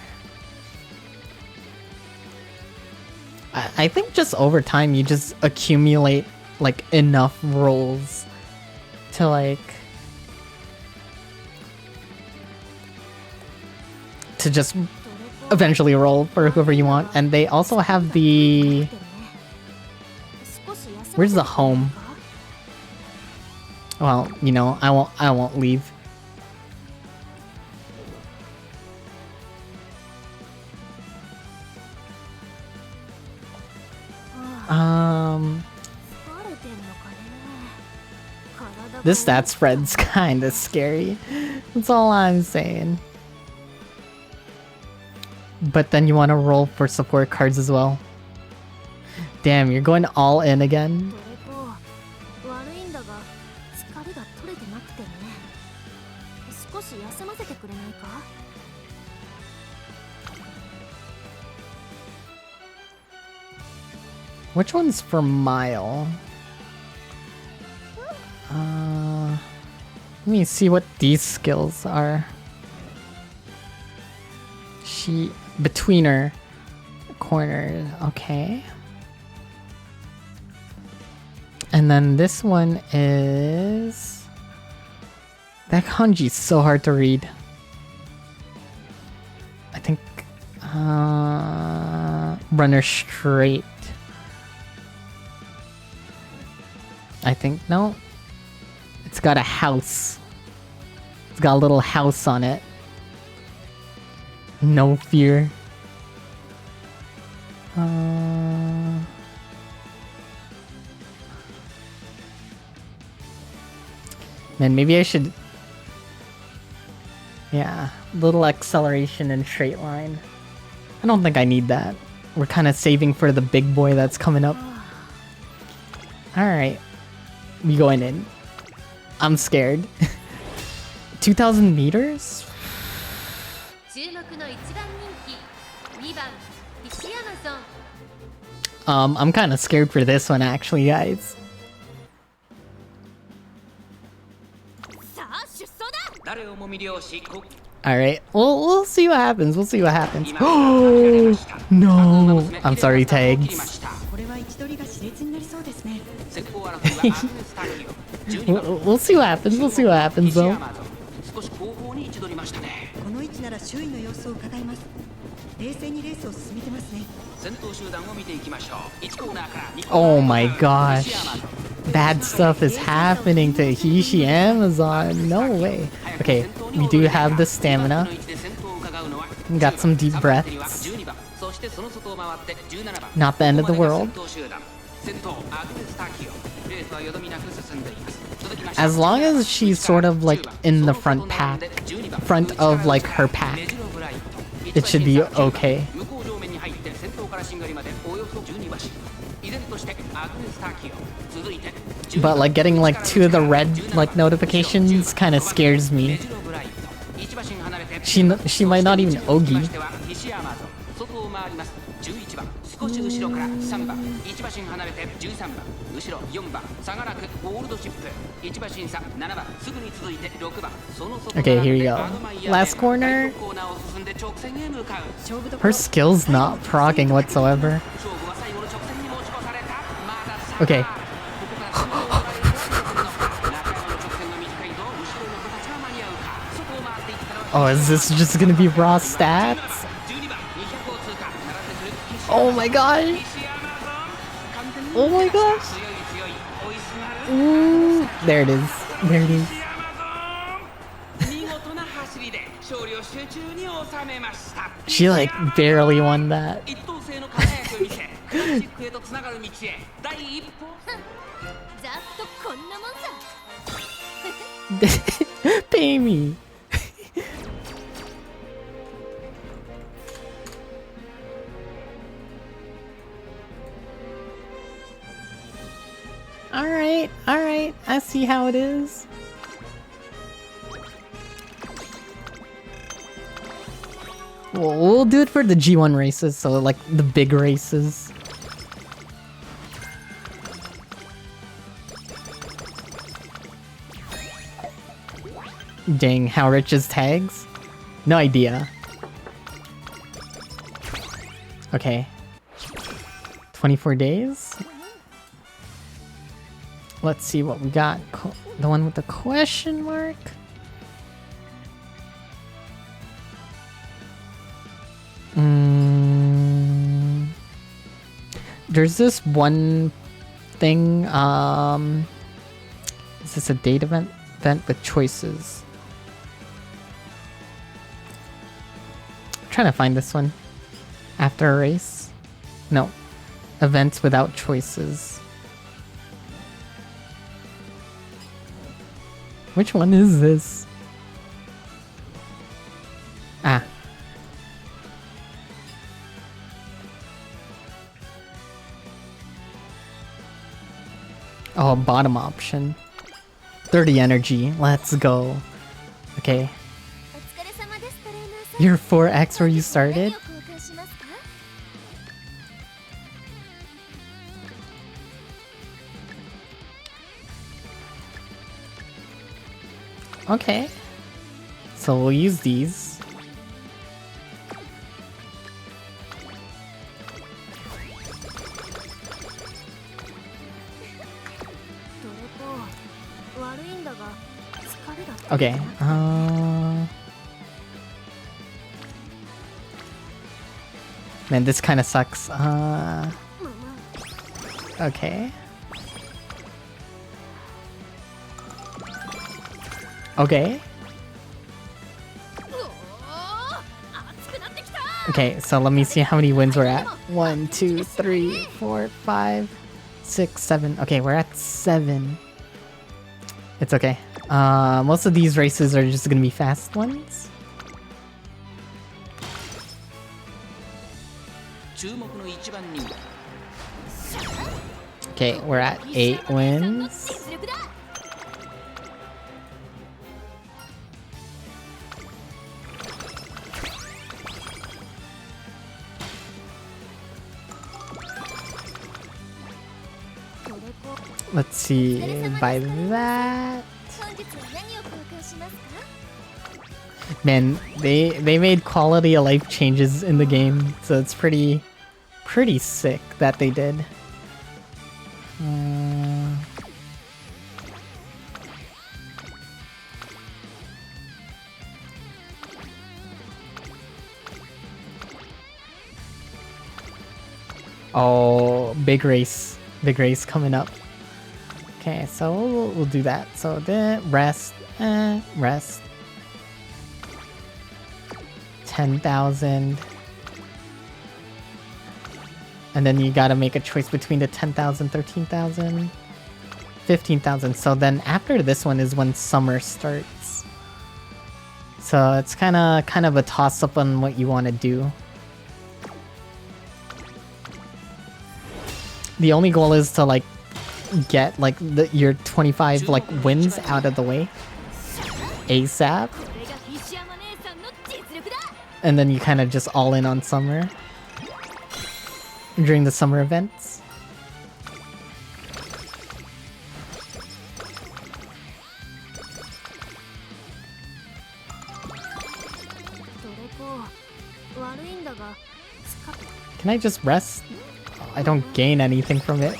I think just over time you just accumulate like enough rolls to like to just eventually roll for whoever you want. And they also have the... Where's the home? Well, you know, I won't leave. This stat spread's kinda scary. That's all I'm saying. But then you want to roll for support cards as well. Damn, you're going all in again? Which one's for Mile? Let me see what these skills are. She... Betweener. Corner. Okay. And then this one is... That kanji's so hard to read. I think... Runner straight. I think, no. It's got a house. It's got a little house on it. No fear. Man, maybe I should... Yeah, little acceleration and straight line. I don't think I need that. We're kind of saving for the big boy that's coming up. Alright. We going in. I'm scared. 2,000 meters? I'm kind of scared for this one actually, guys. Alright, we'll see what happens. We'll see what happens. Oh no! I'm sorry, tags. We'll see what happens. We'll see what happens though. Oh my gosh. Bad stuff is happening to Hishi Amazon. No way. Okay, we do have the stamina. We got some deep breaths. Not the end of the world. As long as she's sort of like in the front of like her pack, it should be okay. But like getting like 2 of the red like notifications kind of scares me. She might not even Ogi. Okay, here we go. Last corner. Her skill's not proccing whatsoever. Okay. Oh, is this just gonna be raw stats? Oh my gosh! Oh my gosh! Ooh, there it is. There it is. She like barely won that. Pay me. Alright, I see how it is. We'll do it for the G1 races, so like the big races. Dang, how rich is tags? No idea. Okay. 24 days? Let's see what we got. The one with the question mark? There's this one thing, is this a date event? Event with choices. I'm trying to find this one. After a race? No. Events without choices. Which one is this? Ah. Oh, bottom option. 30 energy. Let's go. Okay. You're 4x where you started? Okay. So we'll use these. Okay. Man, this kind of sucks. Okay. Okay. Okay, so let me see how many wins we're at. 1, 2, 3, 4, 5, 6, 7. Okay, we're at 7. It's okay. Most of these races are just gonna be fast ones. Okay, we're at 8 wins. Let's see, by that... Man, they made quality of life changes in the game, so it's pretty sick that they did. Oh, big race coming up. Okay, so we'll do that. So then rest, rest. 10,000. And then you gotta make a choice between the 10,000, 13,000, 15,000. So then after this one is when summer starts. So it's kind of a toss up on what you want to do. The only goal is to like get like your 25 like wins out of the way ASAP. And then you kind of just all in on summer during the summer events. Can I just rest? I don't gain anything from it.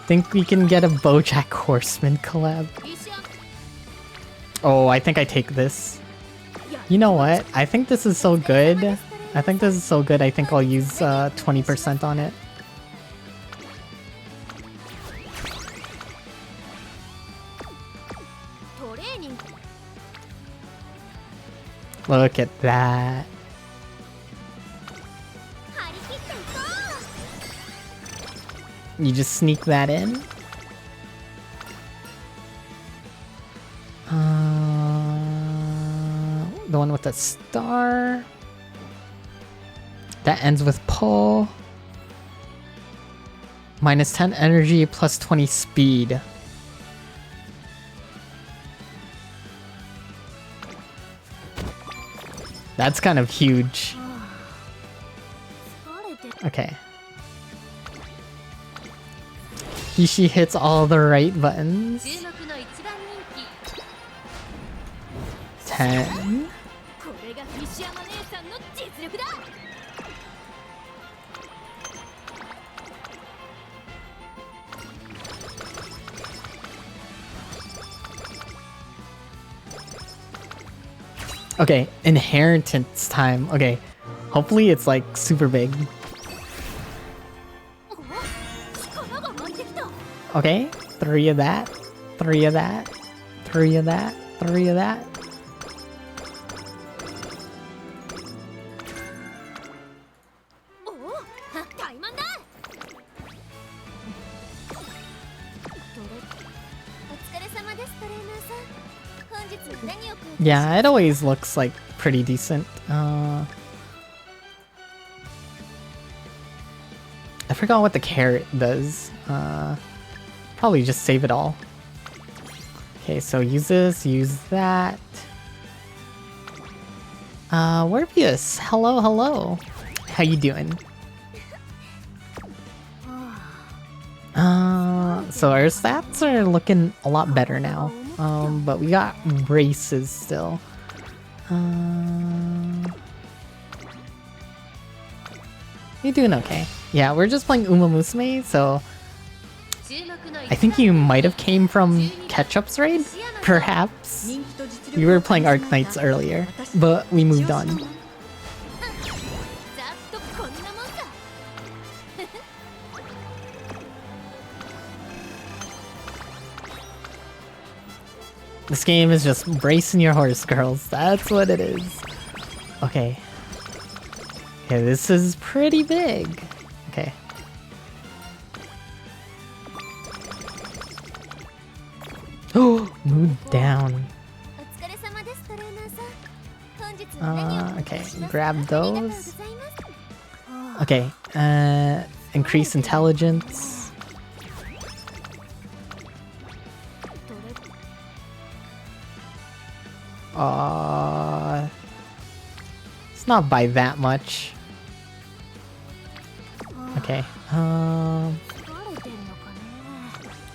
Think we can get a BoJack Horseman collab. Oh, I think I take this. You know what? I think this is so good. I think I'll use 20% on it. Look at that. You just sneak that in. The one with the star. That ends with pull. Minus 10 energy, plus 20 speed. That's kind of huge. Okay. Hishi hits all the right buttons. 10. Okay, inheritance time. Okay, hopefully it's like super big. Okay, 3 of that, 3 of that, 3 of that, 3 of that. Yeah, it always looks like pretty decent. I forgot what the carrot does. Probably just save it all. Okay, so use this, use that. Morpheus, hello, hello. How you doing? So our stats are looking a lot better now. But we got braces still. You're doing okay. Yeah, we're just playing Uma Musume, so I think you might have came from Ketchup's raid? Perhaps. We were playing Arknights earlier, but we moved on. This game is just bracing your horse, girls. That's what it is. Okay. Okay, this is pretty big. Okay. Oh, mood down. Okay, grab those. Okay, increase intelligence. It's not by that much. Okay.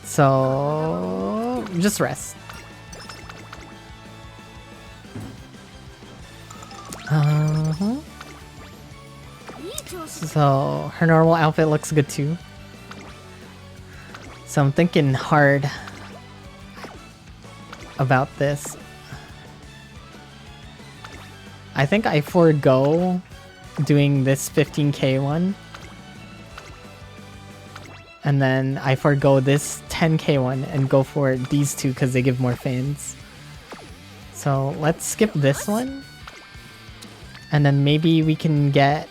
So just rest. So her normal outfit looks good too. So I'm thinking hard about this. I think I forego doing this 15k one. And then I forego this 10k one and go for these two because they give more fans. So let's skip this one. And then maybe we can get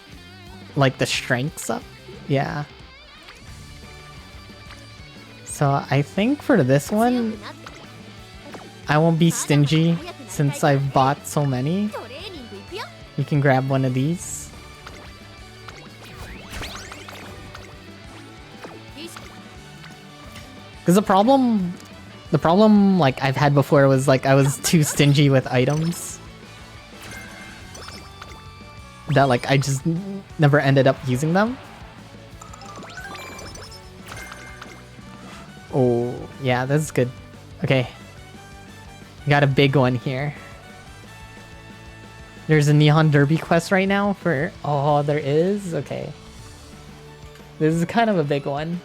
like the strengths up. Yeah. So I think for this one, I won't be stingy since I've bought so many. You can grab one of these. Because the problem like I've had before was like I was too stingy with items. That like I just never ended up using them. Oh, yeah, that's good. Okay. Got a big one here. There's a Neon Derby quest right now for... Oh, there is? Okay. This is kind of a big one.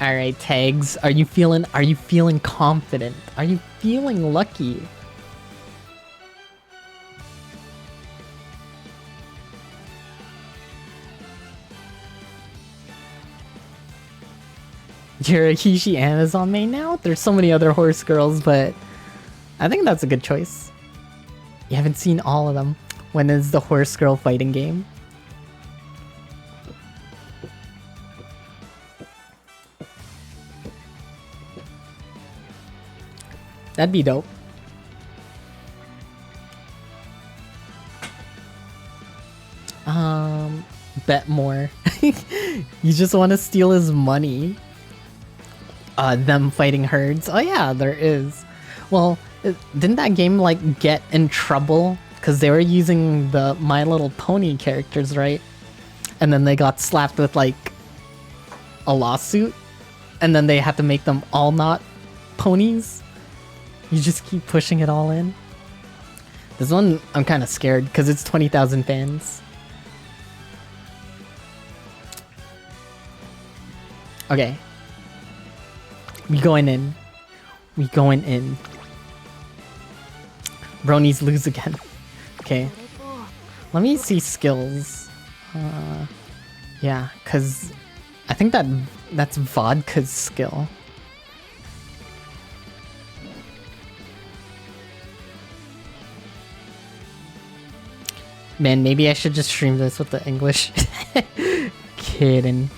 Alright, tags. Are you feeling confident? Are you feeling lucky? You're a Hishi Amazon main now? There's so many other horse girls, but I think that's a good choice. You haven't seen all of them. When is the horse girl fighting game? That'd be dope. bet more. You just want to steal his money. Them fighting herds. Oh yeah, there is. Well, didn't that game like get in trouble because they were using the My Little Pony characters, right? And then they got slapped with like a lawsuit, and then they had to make them all not ponies. You just keep pushing it all in. This one, I'm kind of scared because it's 20,000 fans. Okay. We going in. We going in. Bronies lose again. Okay. Let me see skills. Yeah, because I think that's Vodka's skill. Man, maybe I should just stream this with the English. Kidding.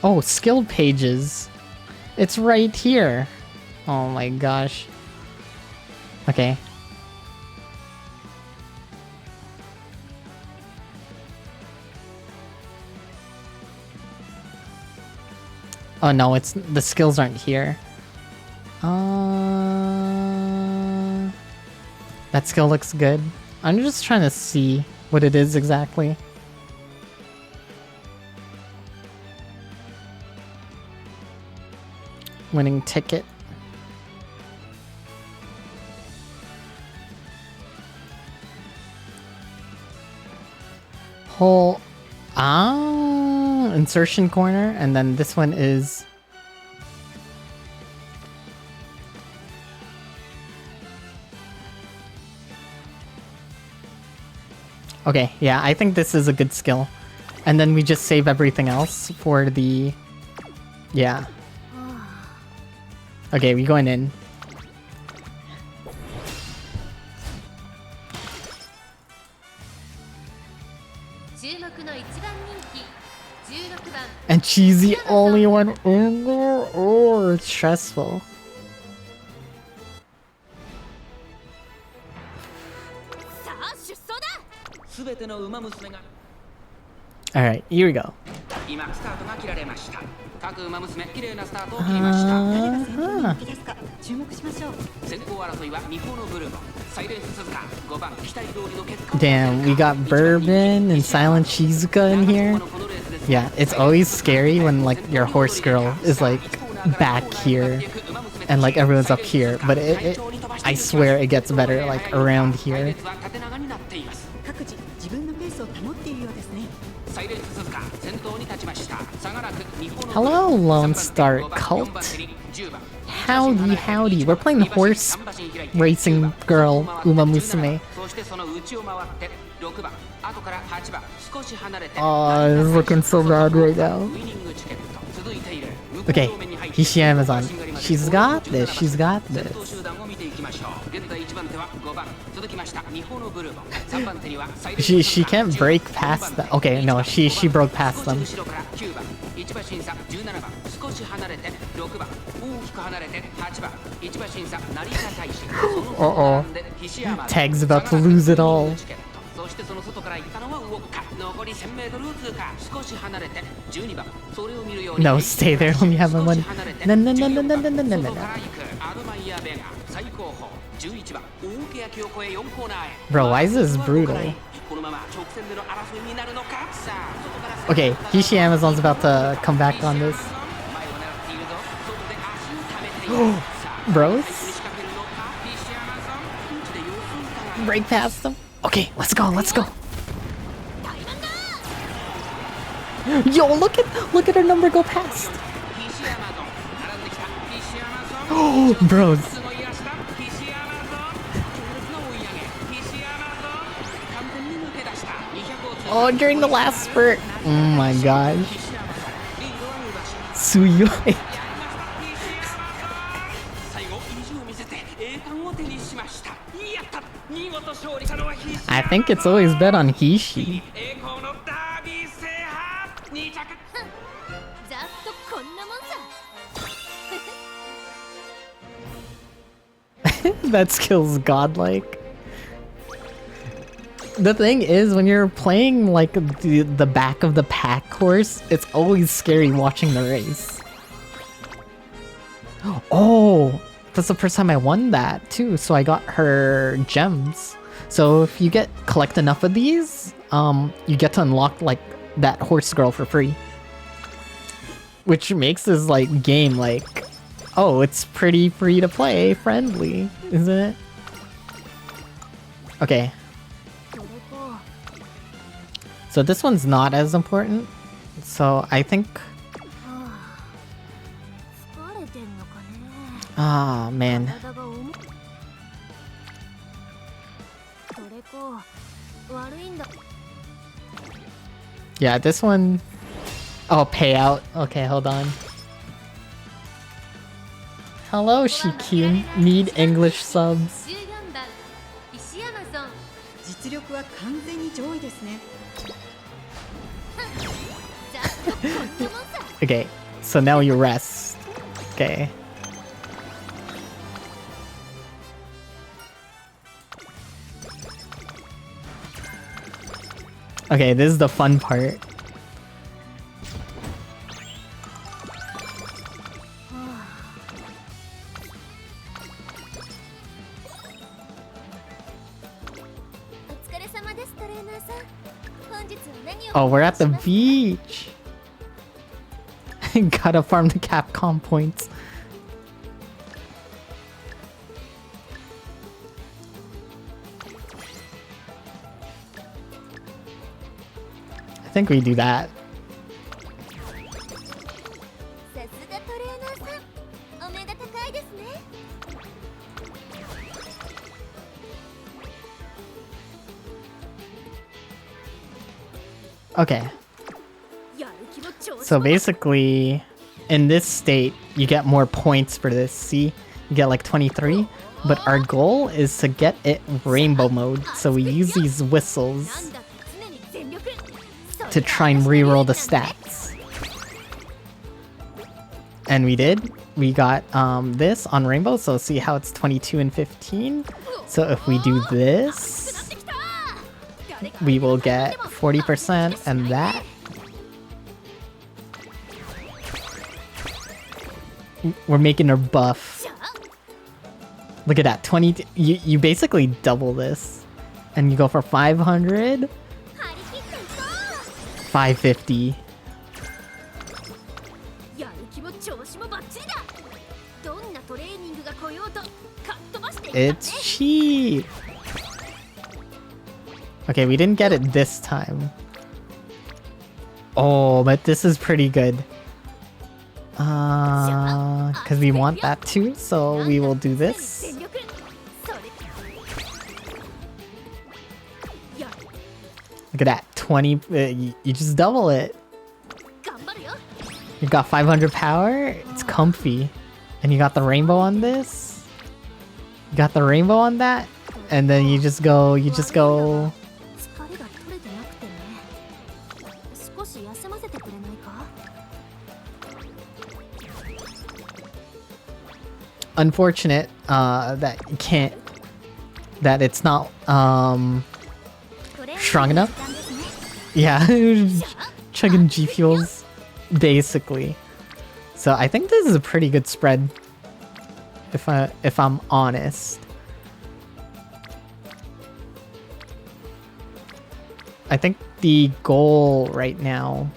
Oh, skill pages. It's right here. Oh my gosh. Okay. Oh no, it's the skills aren't here. That skill looks good. I'm just trying to see what it is exactly. Winning ticket. Whole insertion corner, and then this one is okay, yeah, I think this is a good skill. And then we just save everything else for the yeah. Okay, we going in. And she's the only one in there? Oh, it's stressful. Alright, here we go. Damn, we got Bourbon and Silent Shizuka in here. Yeah, it's always scary when like your horse girl is like back here and like everyone's up here, but I swear it gets better like around here. Hello, Lone Star Cult. Howdy, howdy. We're playing horse racing girl Uma Musume. Oh, it's looking so bad right now. Okay, Hishi Amazon. She's got this, she's got this. She can't break past that. Okay, no, she broke past them. Uh-oh. Tag's about to lose it all. No, stay there. Let me have my money. No, no, no, no, no, no, no, no, no. Bro, why is this brutal? Okay, Hishi Amazon's about to come back on this. Bros? Break past them. Okay, let's go, let's go. Yo, look at her number go past. Oh, bros. Oh, during the last spurt. Oh my gosh. Suyoi. I think it's always bet on Hishi. That skill's godlike. The thing is, when you're playing like the back of the pack horse, it's always scary watching the race. Oh, that's the first time I won that too. So I got her gems. So if you collect enough of these, you get to unlock like that horse girl for free. Which makes this like game like, oh, it's pretty free to play, friendly, isn't it? Okay. So this one's not as important. So I think... Ah, man. Yeah, this one... Oh, payout. Okay, hold on. Hello, Shikyu. Need English subs. Okay, so now you rest. Okay. Okay, this is the fun part. Oh, we're at the beach! Gotta farm the Capcom points. I think we do that. Okay. So basically, in this state, you get more points for this. See? You get like 23. But our goal is to get it rainbow mode. So we use these whistles to try and reroll the stats. And we did. We got this on rainbow. So see how it's 22 and 15? So if we do this, we will get 40% and that. We're making her buff. Look at that, 20. You basically double this. And you go for 500. 550. It's cheap. Okay, we didn't get it this time. Oh, but this is pretty good. Because we want that too, so we will do this. Look at that, 20, you just double it. You got 500 power, it's comfy. And you got the rainbow on this. You got the rainbow on that. And then you just go... Unfortunate that you can't, that it's not strong enough. Yeah, chugging G Fuels basically. So I think this is a pretty good spread, if I'm honest. I think the goal right now,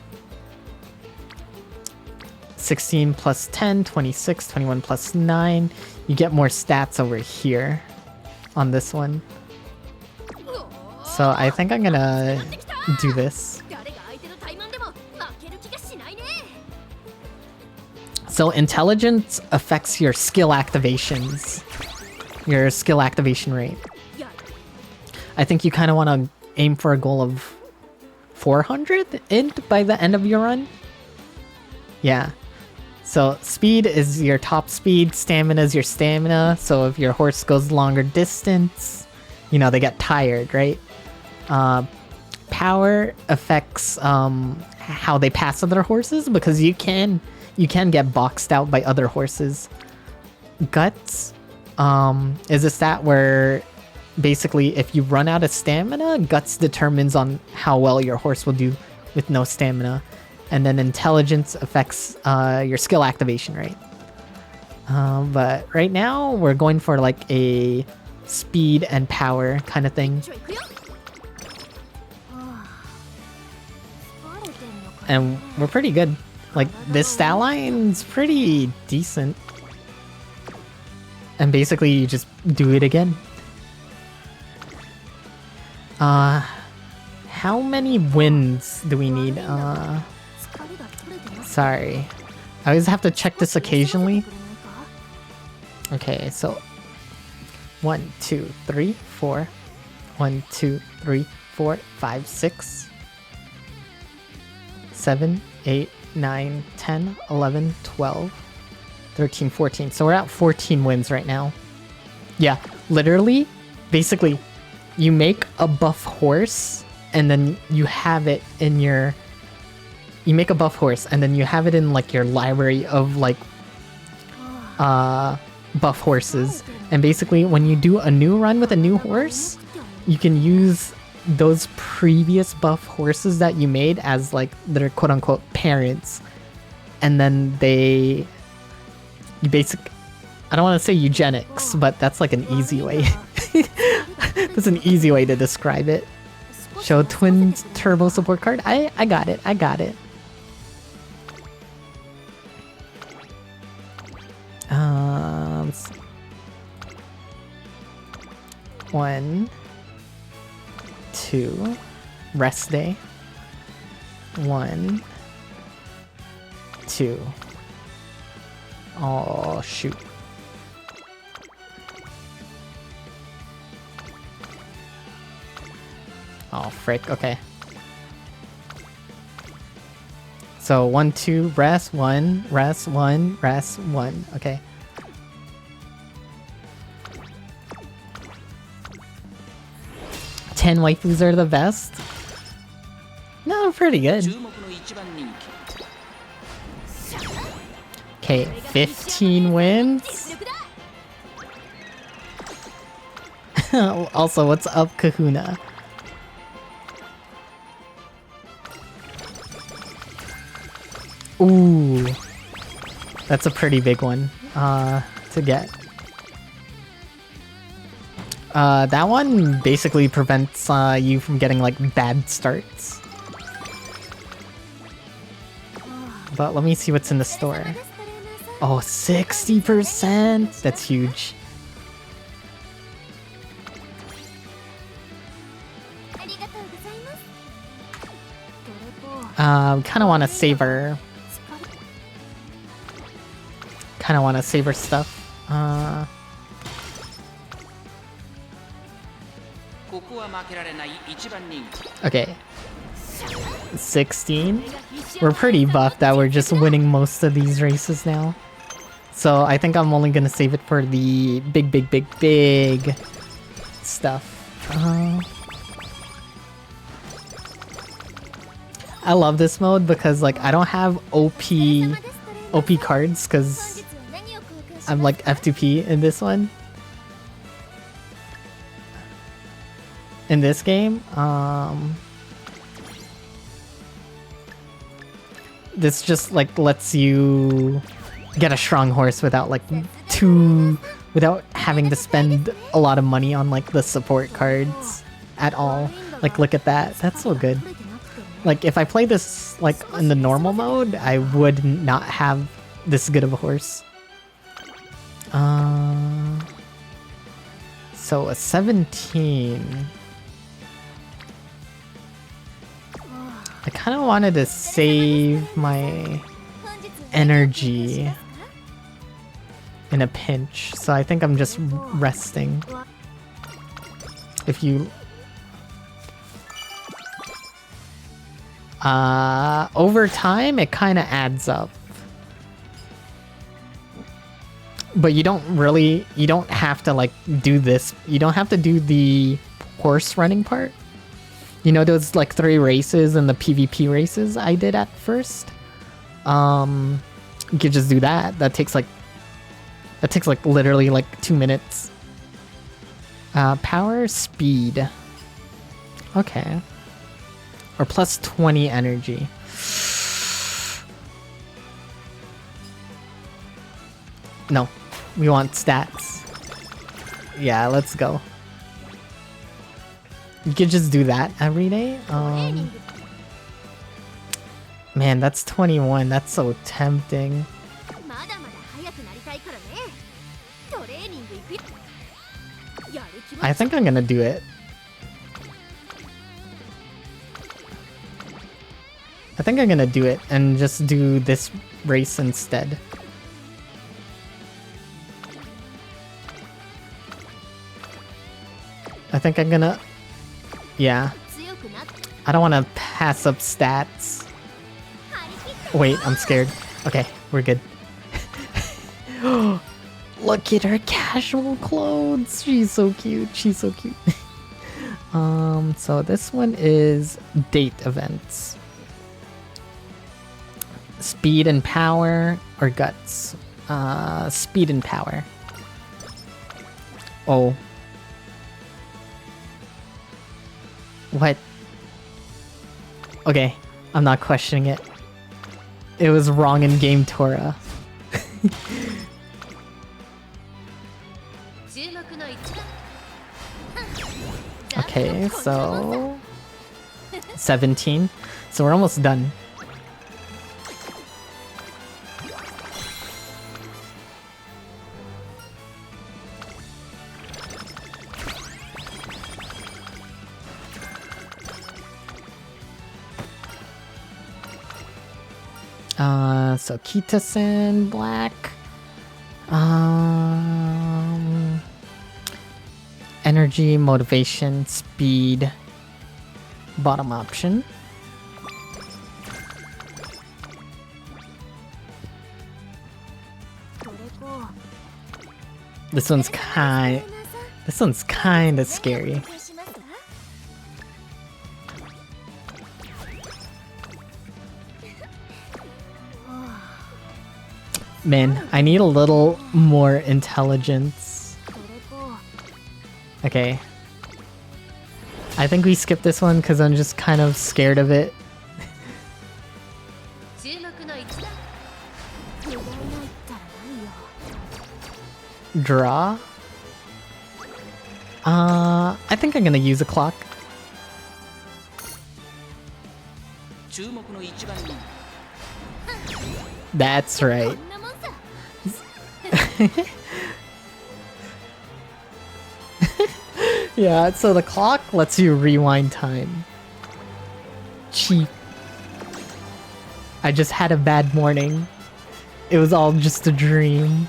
16 plus 10, 26, 21 plus 9. You get more stats over here on this one. So I think I'm gonna do this. So intelligence affects your skill activations, your skill activation rate. I think you kind of want to aim for a goal of 400 int by the end of your run. Yeah. So speed is your top speed, stamina is your stamina. So if your horse goes longer distance, you know, they get tired, right? Power affects how they pass other horses, because you can get boxed out by other horses. Guts is a stat where basically if you run out of stamina, Guts determines on how well your horse will do with no stamina. And then Intelligence affects your skill activation rate. But right now, we're going for like a speed and power kind of thing. And we're pretty good. Like, this stat line's pretty decent. And basically, you just do it again. How many wins do we need? Sorry. I always have to check this occasionally. Okay, so 1, 2, 3, 4. 1, 2, 3, 4, 5, 6, 7, 8, 9, 10, 11, 12, 13, 14. So we're at 14 wins right now. Yeah, literally, basically, you make a buff horse and then you have it in your... You make a buff horse and then you have it in like your library of like buff horses. And basically when you do a new run with a new horse, you can use those previous buff horses that you made as like their quote-unquote parents. And then you I don't want to say eugenics, but that's like an easy way. That's an easy way to describe it. Show twin turbo support card. I got it. I got it. 1, 2, rest day. 1, 2. Oh shoot. Oh frick, okay. So 1, 2, rest, 1, rest, 1, rest, 1, okay. Ten waifus are the best? No, pretty good. Okay, 15 wins? Also, what's up, Kahuna? Ooh, that's a pretty big one to get. That one basically prevents you from getting like bad starts. But let me see what's in the store. Oh, 60%! That's huge. Kind of want to save our... Kind of want to save our stuff. Okay. 16. We're pretty buff that we're just winning most of these races now. So I think I'm only gonna save it for the big stuff. I love this mode because like I don't have OP cards because I'm like F2P in this one. In this game, this just like lets you get a strong horse without like without having to spend a lot of money on like the support cards at all. Like look at that, that's so good. Like if I play this like in the normal mode, I would not have this good of a horse. So a 17. I kind of wanted to save my energy in a pinch, so I think I'm just resting. If you... over time, it kind of adds up. But you don't have to like do this. You don't have to do the horse running part. You know those like 3 races and the PvP races I did at first? You could just do that. That takes like That takes like literally like 2 minutes. Power, speed. Okay. Or plus 20 energy. No, we want stats. Yeah, let's go. You could just do that every day. Man, that's 21. That's so tempting. I think I'm gonna do it. I think I'm gonna do it and just do this race instead. I think I'm gonna... Yeah. I don't want to pass up stats. Wait, I'm scared. Okay, we're good. Look at her casual clothes. She's so cute. She's so cute. So this one is date events. Speed and power or guts? Speed and power. Oh. What? Okay, I'm not questioning it. It was wrong in game Tora. Okay, so 17. So we're almost done. So Kitasen, black. Energy, motivation, speed. Bottom option. This one's kinda scary. Man, I need a little more intelligence. Okay. I think we skip this one because I'm just kind of scared of it. Draw? I think I'm gonna use a clock. That's right. Yeah, so the clock lets you rewind time. Cheap. I just had a bad morning. It was all just a dream.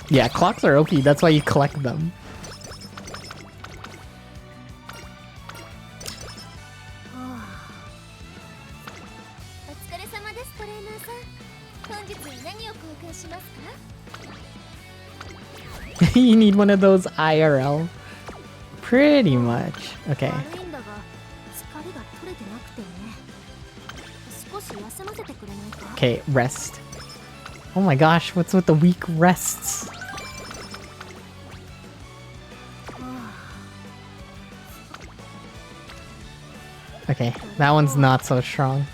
Yeah, clocks are OP, that's why you collect them. You need one of those IRL. Pretty much. Okay. Okay, rest. Oh my gosh, what's with the weak rests? Okay, that one's not so strong.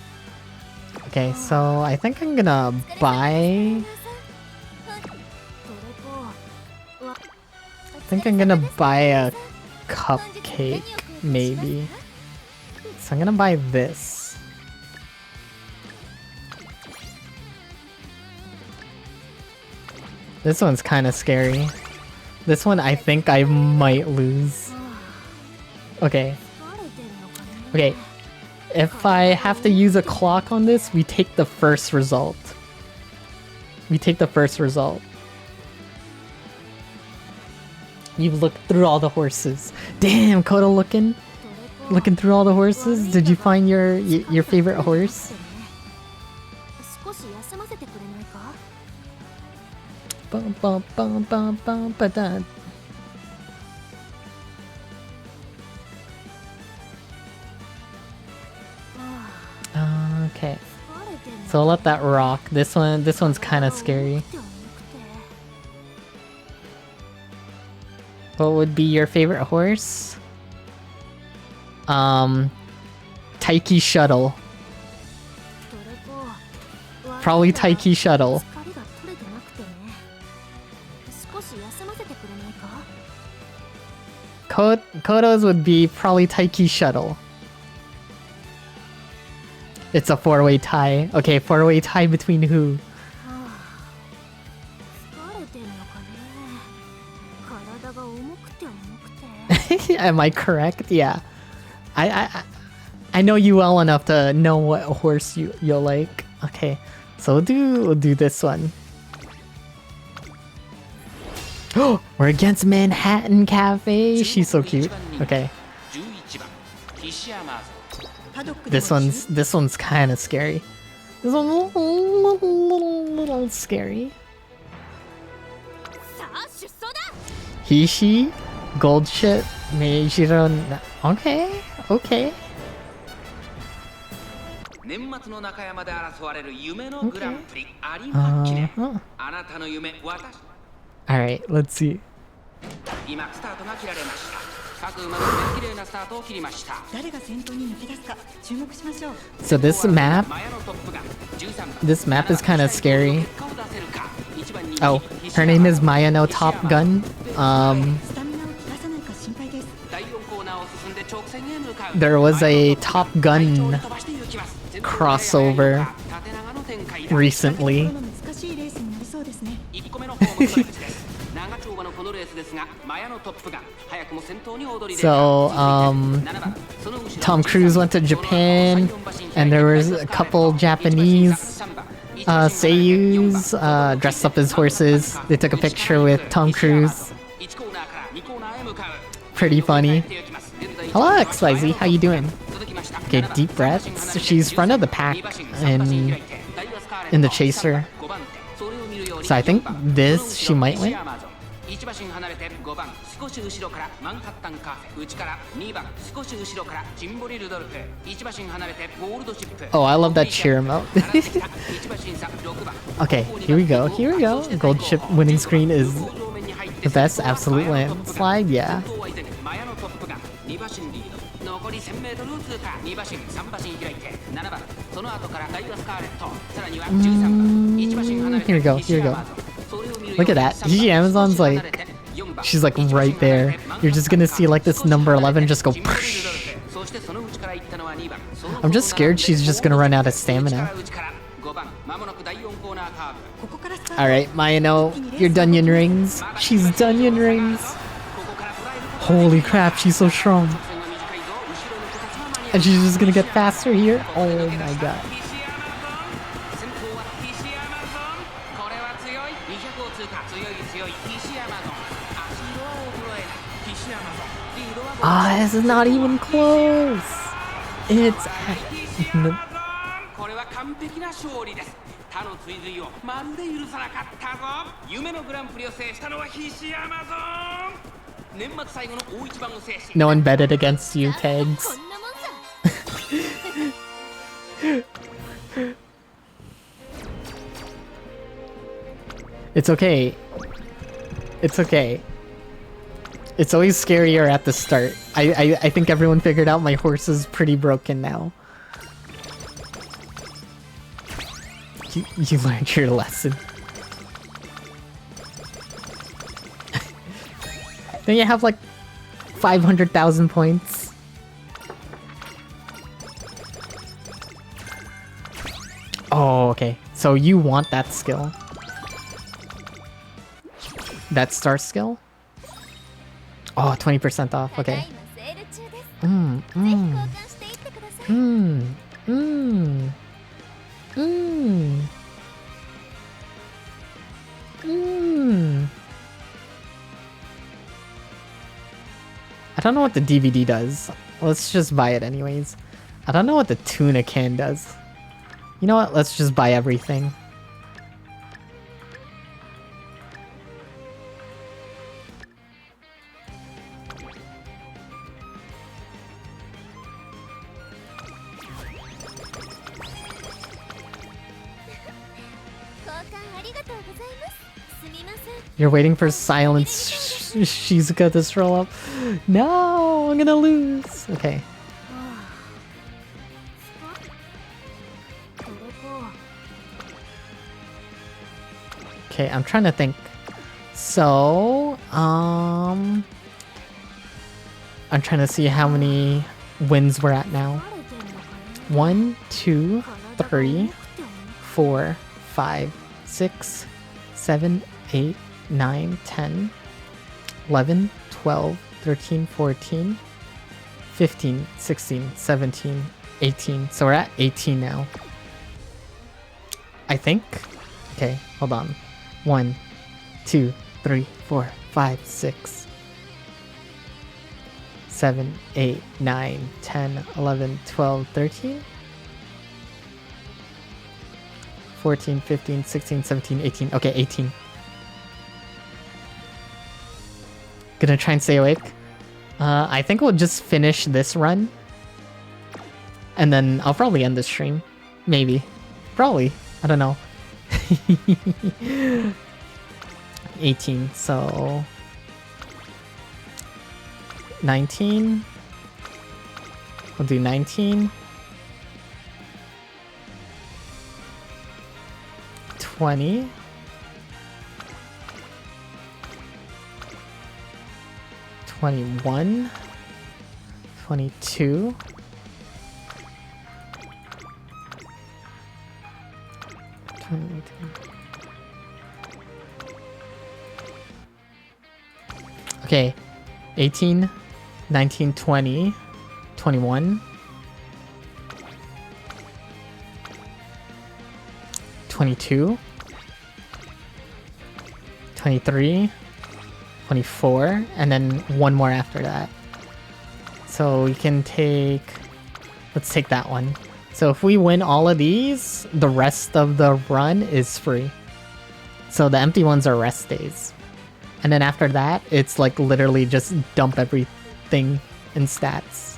Okay, so I think I'm gonna buy... I think I'm gonna buy a cupcake, maybe. So I'm gonna buy this. This one's kind of scary. This one I think I might lose. Okay. Okay. If I have to use a clock on this, we take the first result. We take the first result. You've looked through all the horses. Damn, Koda looking through all the horses. Did you find your favorite horse? Bum, bum, bum, bum, bum, ba-da. Okay. So I'll let that rock. This one's kind of scary. What would be your favorite horse? Taiki Shuttle. Probably Taiki Shuttle. Kodo's would be probably Taiki Shuttle. It's a 4-way tie. Okay, 4-way tie between who? Am I correct? Yeah. I know you well enough to know what horse you'll like. Okay, so we'll do this one. Oh, we're against Manhattan Cafe. She's so cute. Okay. This one's kind of scary. This one's a little scary. Hishi, Gold Ship, Meijiro. Okay, okay. Alright, let's see. So this map is kind of scary. Oh, her name is Mayano Top Gun. There was a Top Gun crossover recently. So, Tom Cruise went to Japan, and there was a couple Japanese seiyus dressed up as horses. They took a picture with Tom Cruise. Pretty funny. Hello, XYZ, how you doing? Okay, deep breaths. She's front of the pack in the chaser. So I think this, she might win. Oh, I love that cheer emote. Okay, here we go, here we go. Gold Ship winning screen is the best absolute landslide, yeah. Here we go, here we go. Look at that. GG Amazon's like, she's like right there. You're just gonna see like this number 11 just go psh. I'm just scared she's just gonna run out of stamina. Alright, Mayano, your Dunyan Rings. She's Dunyan Rings. Holy crap, she's so strong. And she's just gonna get faster here? Oh my god. Ah, this is not even close. It's no one betted against you, Kegs. It's okay. It's okay. It's always scarier at the start. I think everyone figured out my horse is pretty broken now. You learned your lesson. Don't you have like 500,000 points? Oh, okay. So you want that skill. That star skill? Oh, 20% off, okay. I don't know what the DVD does. Let's just buy it anyways. I don't know what the tuna can does. You know what? Let's just buy everything. You're waiting for Silence Shizuka to scroll up. No, I'm gonna lose. Okay. Okay, I'm trying to think. So, I'm trying to see how many wins we're at now. 1, 2, 3, 4, 5, 6, 7, 8, 9, 10, 11, 12, 13, 14, 15, 16, 17, 18. So we're at 18 now. I think. Okay, hold on. 1, 2, 3, 4, 5, 6, 7, 8, 9, 10, 11, 12, 13, 14, 15, 16, 17, 18. Okay, 18. Gonna try and stay awake. I think we'll just finish this run. And then I'll probably end the stream. Maybe. Probably. I don't know. 18, so 19. We'll do 19. 20. 21. 22. 22. Okay, 18, 19, 20, 21, 22, 23, 24, and then one more after that. So we can take, let's take that one. So if we win all of these, the rest of the run is free. So the empty ones are rest days. And then after that, it's like literally just dump everything in stats.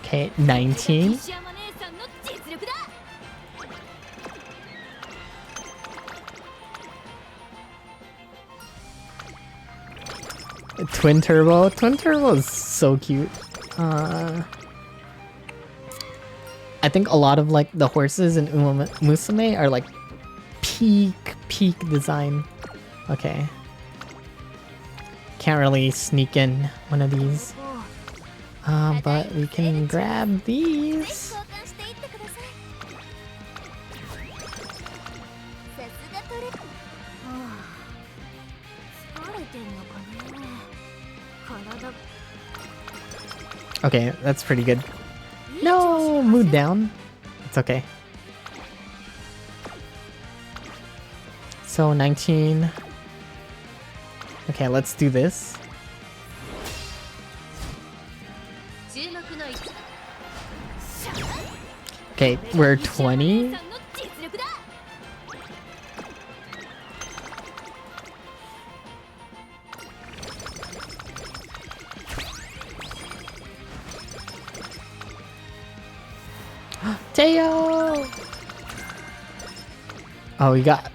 Okay, 19. Twin Turbo. Twin Turbo is so cute. I think a lot of like the horses in Uma Musume are like peak design. Okay. Can't really sneak in one of these. But we can grab these. Okay, that's pretty good. No, mood down. It's okay. So 19. Okay, let's do this. Okay, we're 20. Teo! Oh, we got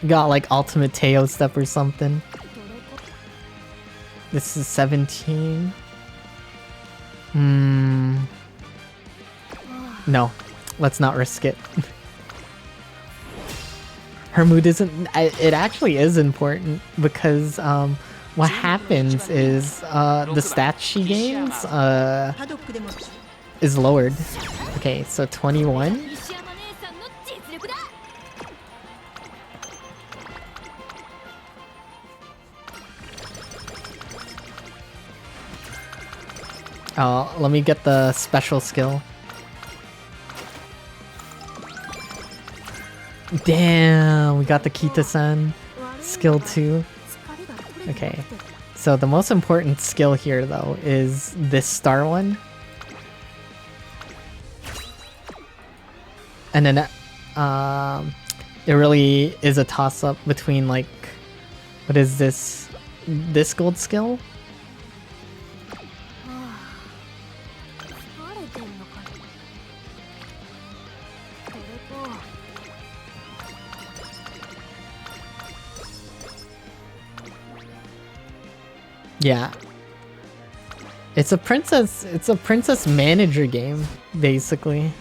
like ultimate Teo step or something. This is 17. No, let's not risk it. Her mood isn't. It actually is important because what happens is the stats she gains is lowered. Okay, so 21. Oh, let me get the special skill. Damn, we got the Kita-san skill too. Okay, so the most important skill here though is this star one. And then it really is a toss-up between like, what is this gold skill? Yeah. It's a princess manager game, basically.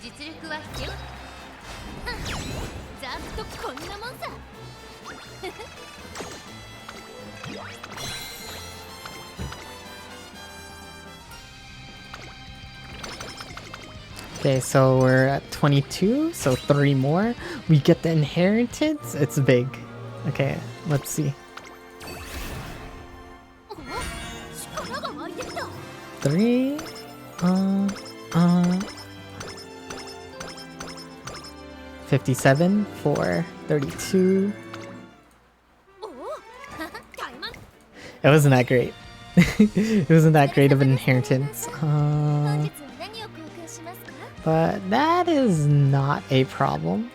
実力は必要。ざっとこんなもんさ。
Okay, so we're at 22, so 3 more. We get the inheritance. It's big. Okay, let's see.
力が湧いてきた。
3. 57 for 32.
おお、タイマン。
It wasn't that great. It wasn't that great of an inheritance.
本日は何を交換しますか？
But that is not a problem.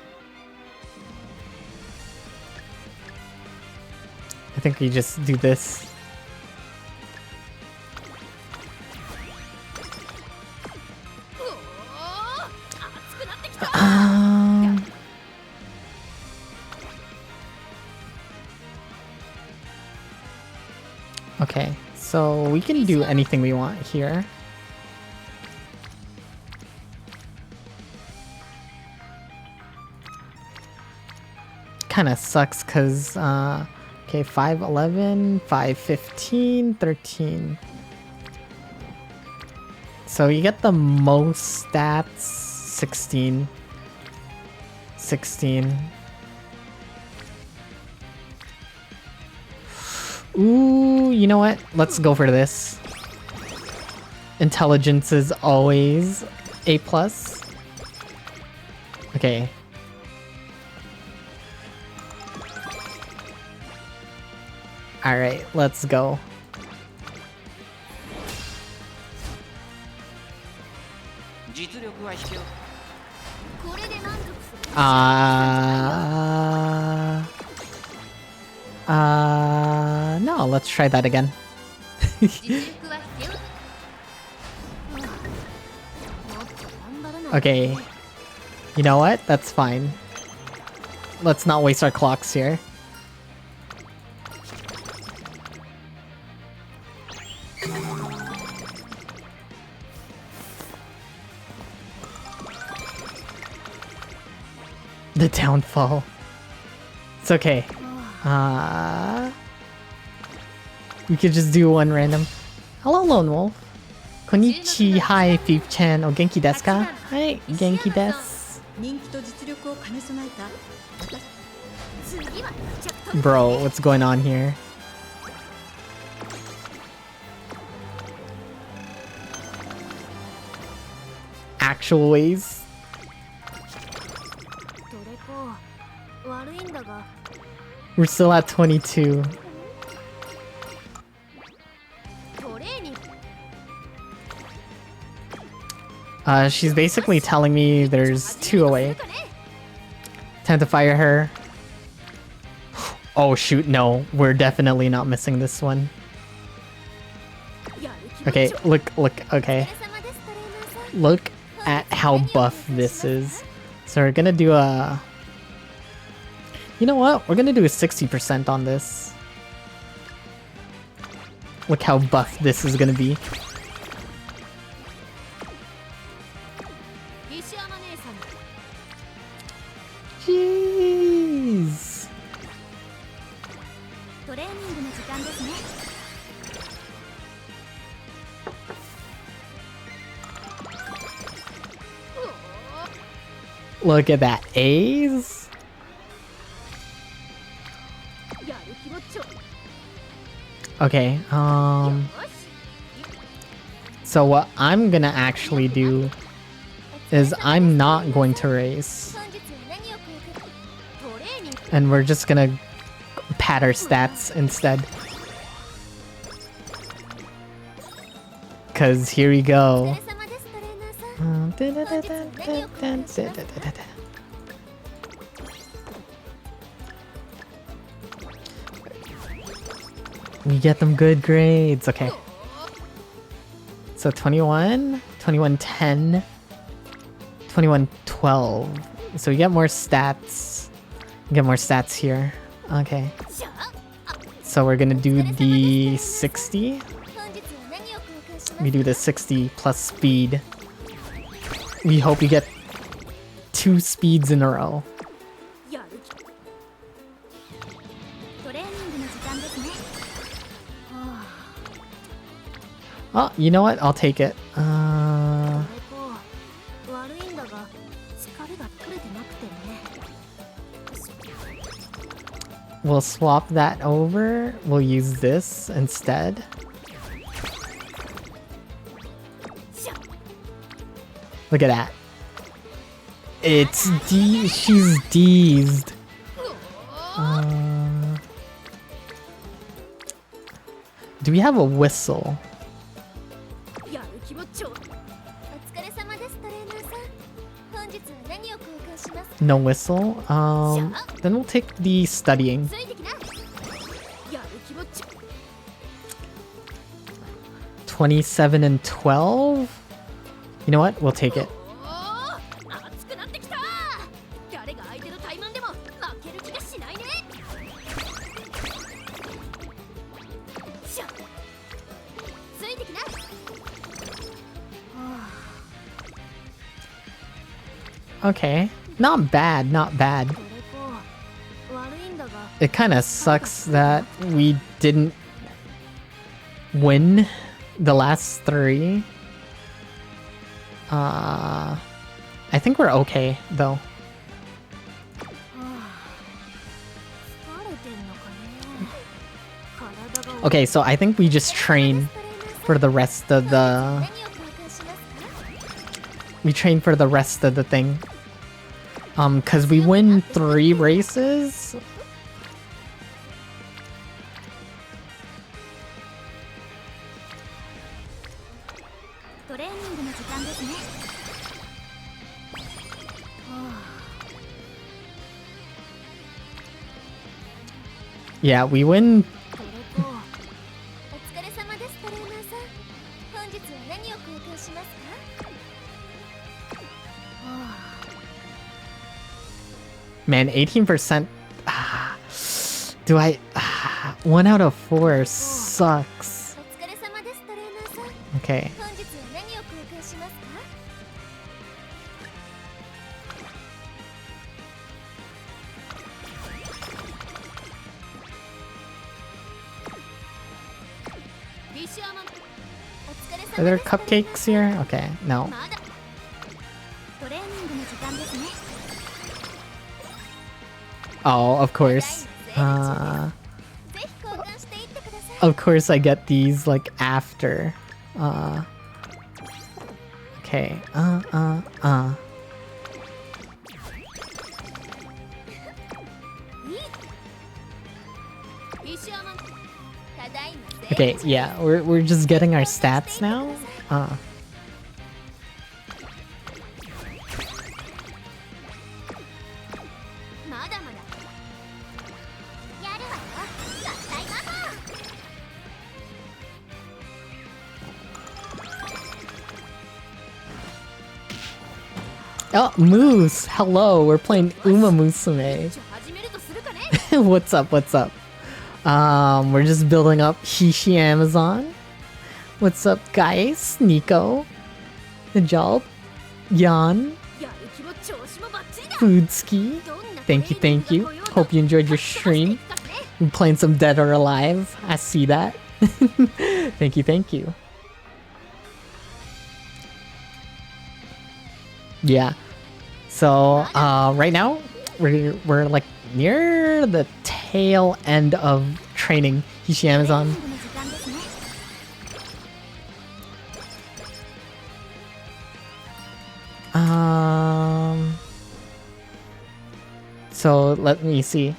I think we just do this.
おお、熱くなってきた。
Okay, so we can do anything we want here. Kinda sucks because, okay, 511, 515, 13. So you get the most stats, 16. 16. Ooh, you know what? Let's go for this. Intelligence is always A+. Okay. Alright, let's go.
実力は必要。
これで満足する。
No, let's try that again.
実力は必要。もっと頑張らない。
Okay. You know what? That's fine. Let's not waste our clocks here. The downfall. It's okay. We could just do one random. Hello, Lone Wolf. Konnichi, hi, Fief-chan. O genki desu ka? Hi, genki desu.
人気と実力を兼ね備えた
次は着取る。
Bro, what's going on here? Actual ways?
どれこ悪いんだが。
We're still at 22.
トレーニング。
She's basically telling me there's 2 away. Time to fire her. Oh shoot, no. We're definitely not missing this one. Okay, look, okay. Look at how buff this is. So we're gonna do a... You know what? We're gonna do a 60% on this. Look how buff this is gonna be.
石山姉さん。
Jeez.
トレーニングの時間ですね。
Look at that. A's?
やる気もちょ。
Okay,
よし。
so what I'm gonna actually do is I'm not going to race.
本日は何を交換？トレーニング。
And we're just gonna pad our stats instead. Cause here we
お
go.
疲れ様ですトレーナーさん。
We get them good grades. Okay. So 21, 2110, 2112. So we get more stats. We get more stats here. Okay. So we're gonna do the 60. We do the 60 plus speed. We hope we get 2 speeds in a row.
トレーニングの時間ですね。
Oh, you know what? I'll take it.
こう悪いんだが疲れが取れてなくてね。
We'll swap that over. We'll use this instead. Look at that. It's D. She's D'sed. Do we have a whistle?
やる気もちょ。
お疲れ様ですトレーナーさん。本日は何を交換しますか？
No whistle. Then we'll take the studying.
ついてきな。やる気もちょ。
27 and 12. You know what? We'll take it.
おー、熱くなってきた。誰が相手の怠慢でも負ける気がしないね。しゃ。ついてきな。
Okay. Not bad, not bad.
これこ悪いんだが。
It kind of sucks that we didn't win the last 3. I think we're okay though.
疲れてんのかね。体が。
Okay, so I think we just train for the rest of the...
何を交換しますか？
We train for the rest of the thing. Cause we win 3 races.
トレーニングの時間ですね。
Yeah, we win.
これこ
お疲れ様ですトレーナーさん。本日は何を交換しますか？
Man, 18%. Do I... 1 out of 4 sucks.
お疲れ様ですトレーナーさん。
Okay.
本日は何を交換しますか？
フィッシャーマン。
お疲れ様です
Are there cupcakes here? Okay, no.
まだ。トレーニングの時間ですね。
Oh, of course.
ぜひ交換していってください。
Of course I get these, like, after. Okay.
フィッシャーマン。
ただいま
Okay, yeah, we're just getting our stats now.
まだまだ。
やるわよ。合体魔法。
Oh, Moose! Hello, we're playing Uma Musume.
じゃあ始めるとするかね。
What's up, what's up? We're just building up Hishi Amazon. What's up, guys? Nico, Najal, Yan,
やる気も調子もバッチリだ。
Foodski.
どんな
Thank you, thank you. Hope you enjoyed your stream. We're playing some Dead or Alive. I see that. Thank you, thank you. Yeah. So, right now, we're like near the tail end of training Hishi
トレーニ
Amazon.
ングの時間ですね。
So let me see.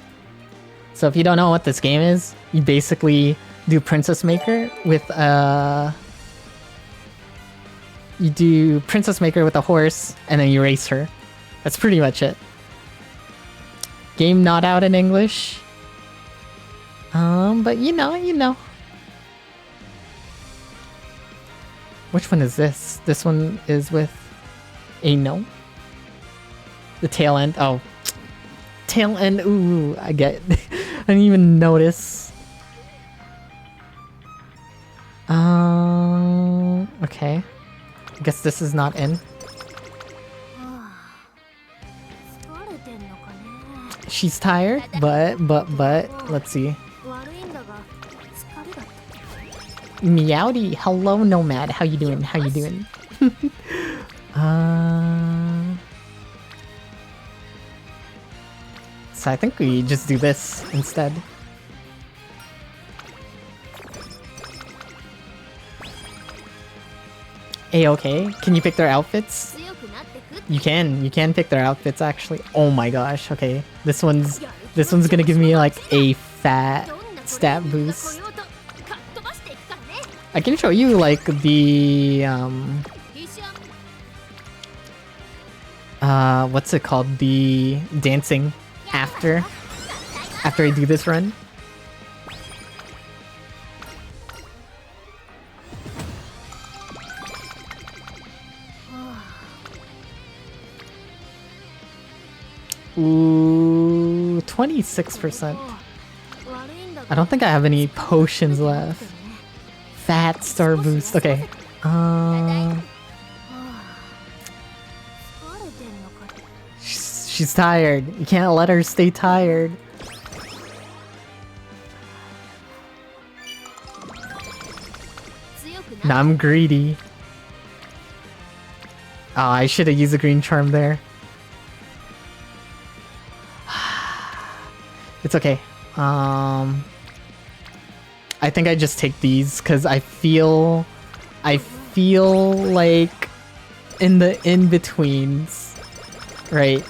So if you don't know what this game is, you basically do Princess Maker with you do Princess Maker with a horse and then you race her. That's pretty much it. Game not out in English. But you know. Which one is this? This one is with Aino. The tail end. Oh. Tail end. Ooh, I get. I didn't even notice. Okay. I guess this is not in.
疲れてんのかね。
She's tired, but, let's see.
悪いんだが疲れだった。
Meowdy, hello Nomad, how you doing? How you doing? So I think we just do this instead. A-okay, can you pick their outfits?
強くなってくって
You can pick their outfits actually. Oh my gosh, okay. This one's gonna give me like a fat
どんな
stat
トレーニングが
boost.
来ようとかっ飛ばしていくからね。
I can show you like the
必死は
what's it called? The dancing after I do this run. Ooh, 26%.
悪いんだ
I don't think I have any potions left. Fat star boost. Okay.
疲れてんのか。
She's tired. You can't let her stay tired.
強く
No,
な
I'm greedy. Oh, I should have used a green charm there. It's okay. I think I just take these because I feel like in the in-betweens, right?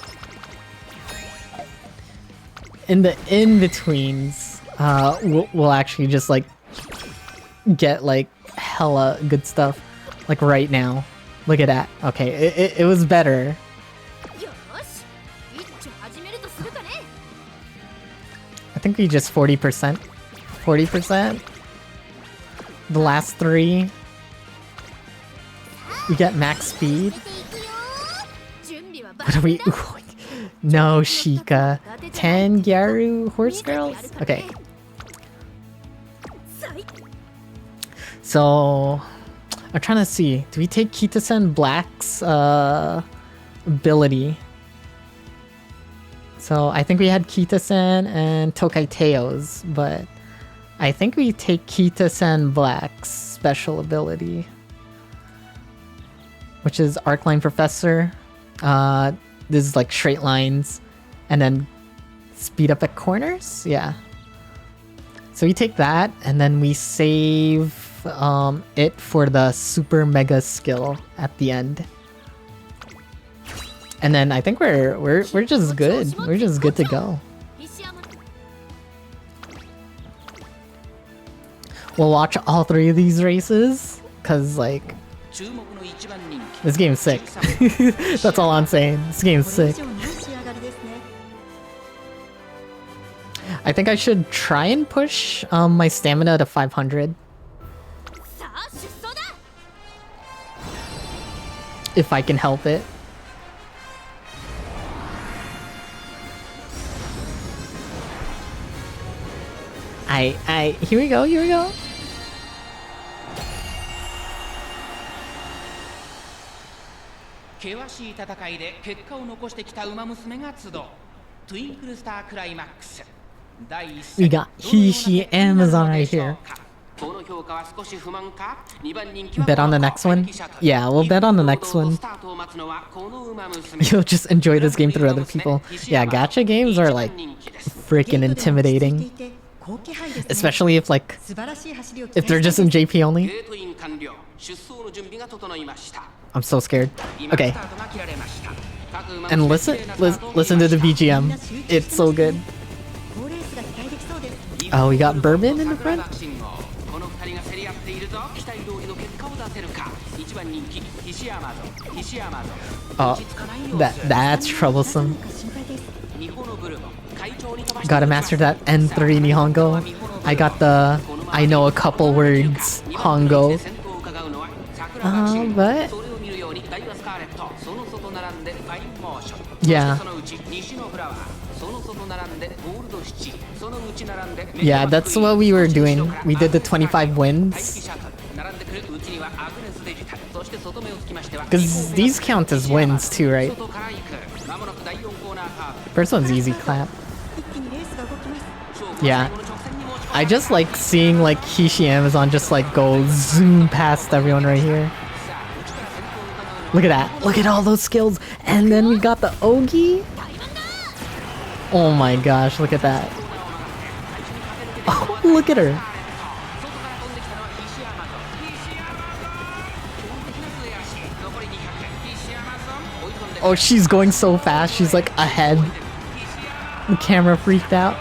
In the in-betweens, we'll actually just like get like hella good stuff like right now. Look at that. Okay, it was better.
よし一丁始めるとするかね。
I think we just 40%. 40%. The last three. We get max speed.
準備は
What do we? No, Sheikah. 10 Gyaru horse girls? Okay. So, I'm trying to see. Do we take Kita-sen Black's ability? So, I think we had Kita-sen and Tokai Teo's, but I think we take Kita-sen Black's special ability, which is Arcline Professor. This is like straight lines, and then speed up at corners. Yeah. So we take that, and then we save it for the super mega skill at the end. And then I think we're just good. We're just good to go.
必死やもん
We'll watch all three of these races, cause like
注目の一番人気
this game's sick. That's all I'm saying. This game's
これ以
sick.
上ない仕上がりですね。
I think I should try and push my stamina to 500
さあ出走だ。
if I can help it. Here we go, here we go.
険しい戦いで結果を残してきた馬娘が集うトゥインクルスタークライマックス第一戦
We got Hishi Amazon right here.
この評価は少し不満か2番人気は
Bet on the next one? Yeah, we'll bet on the next one.
スタートを待つのはこの馬娘
You'll just enjoy this game through other people. Yeah, gacha games are like freaking
ゲートでも落ち着いて
intimidating.
いて好気配ですね。
Especially if like
素晴らしい走りを期
if
待
they're
した
just in JP only.
ゲートイン完了出走の準備が整いました
I'm so scared.
今
Okay.
スタートが切られました各馬
And
娘
listen
綺麗なスタートを切
listen
り
to the
ました
BGM. It's so good.
好レースが期待できそうです。
Oh, we got Bourbon in the front?
この二人が競り合っているぞ期待通りの結果を出せるか一番人気ヒシアマゾンヒシアマゾン
Oh,
落ち着かない様子
that's
な
troublesome.
のか心配です。
日本のブルボン会長に飛ばして
Gotta master that N3 Nihongo. I got the I know a couple words Hongo. But
それを見るようにダイワスカーレットその外並んでファインモーション
Yeah.
そのうち西のフラワーその外並んでゴールドシチその内並んで
yeah, that's what we were doing. We did the 25 wins Because these count as wins too, right? First one's easy clap.
一気にレースが動きます
Yeah. I just like seeing like Hishi Amazon just like go zoom past everyone right here. Look at that. Look at all those skills. And then we got the Ogi. Oh my gosh, look at that. Oh, look at her. Oh, she's going so fast. She's like ahead. The camera freaked out.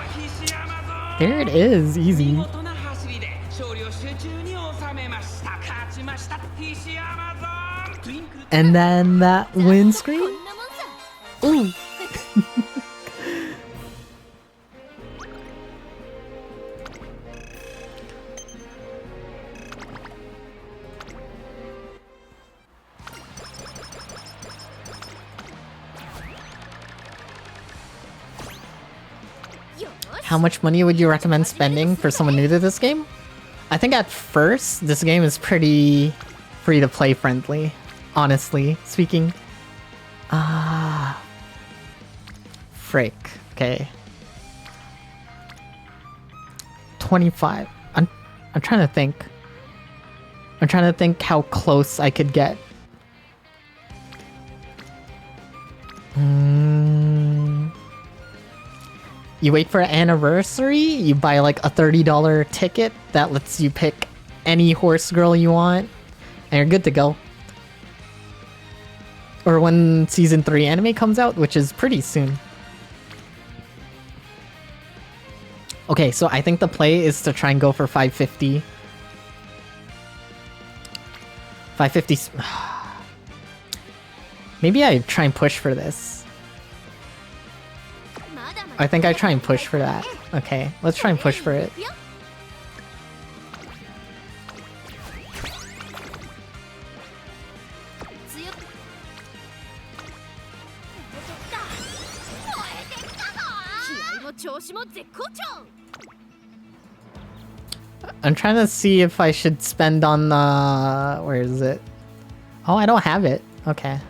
There it is. Easy. And then that windscreen. Ooh. How much money would you recommend spending for someone new to this game? I think at first, this game is pretty free-to-play friendly, honestly speaking. Frick. Okay. 25. I'm trying to think. I'm trying to think how close I could get. You wait for an anniversary, you buy like a $30 ticket that lets you pick any horse girl you want, and you're good to go. Or when season 3 anime comes out, which is pretty soon. Okay, so I think the play is to try and go for 550. 550. Maybe I try and push for this. I think I try and push for that. Okay, let's try and push for it. I'm trying to see if I should spend on the... Where is it? Oh, I don't have it. Okay.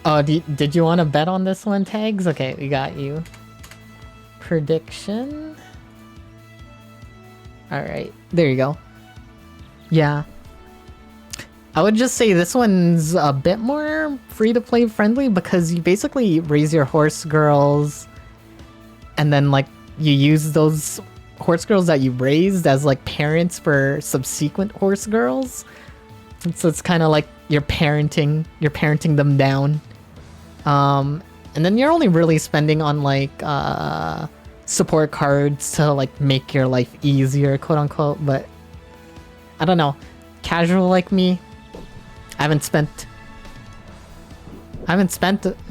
Oh, did you want to bet on this one, Tags? Okay, we got you. Prediction? Alright, there you go. Yeah. I would just say this one's a bit more free-to-play friendly because you basically raise your horse girls and then like you use those horse girls that you raised as like parents for subsequent horse girls. So it's kind of like you're parenting them down. And then you're only really spending on like support cards to like make your life easier, quote unquote, but I don't know. Casual like me, I haven't spent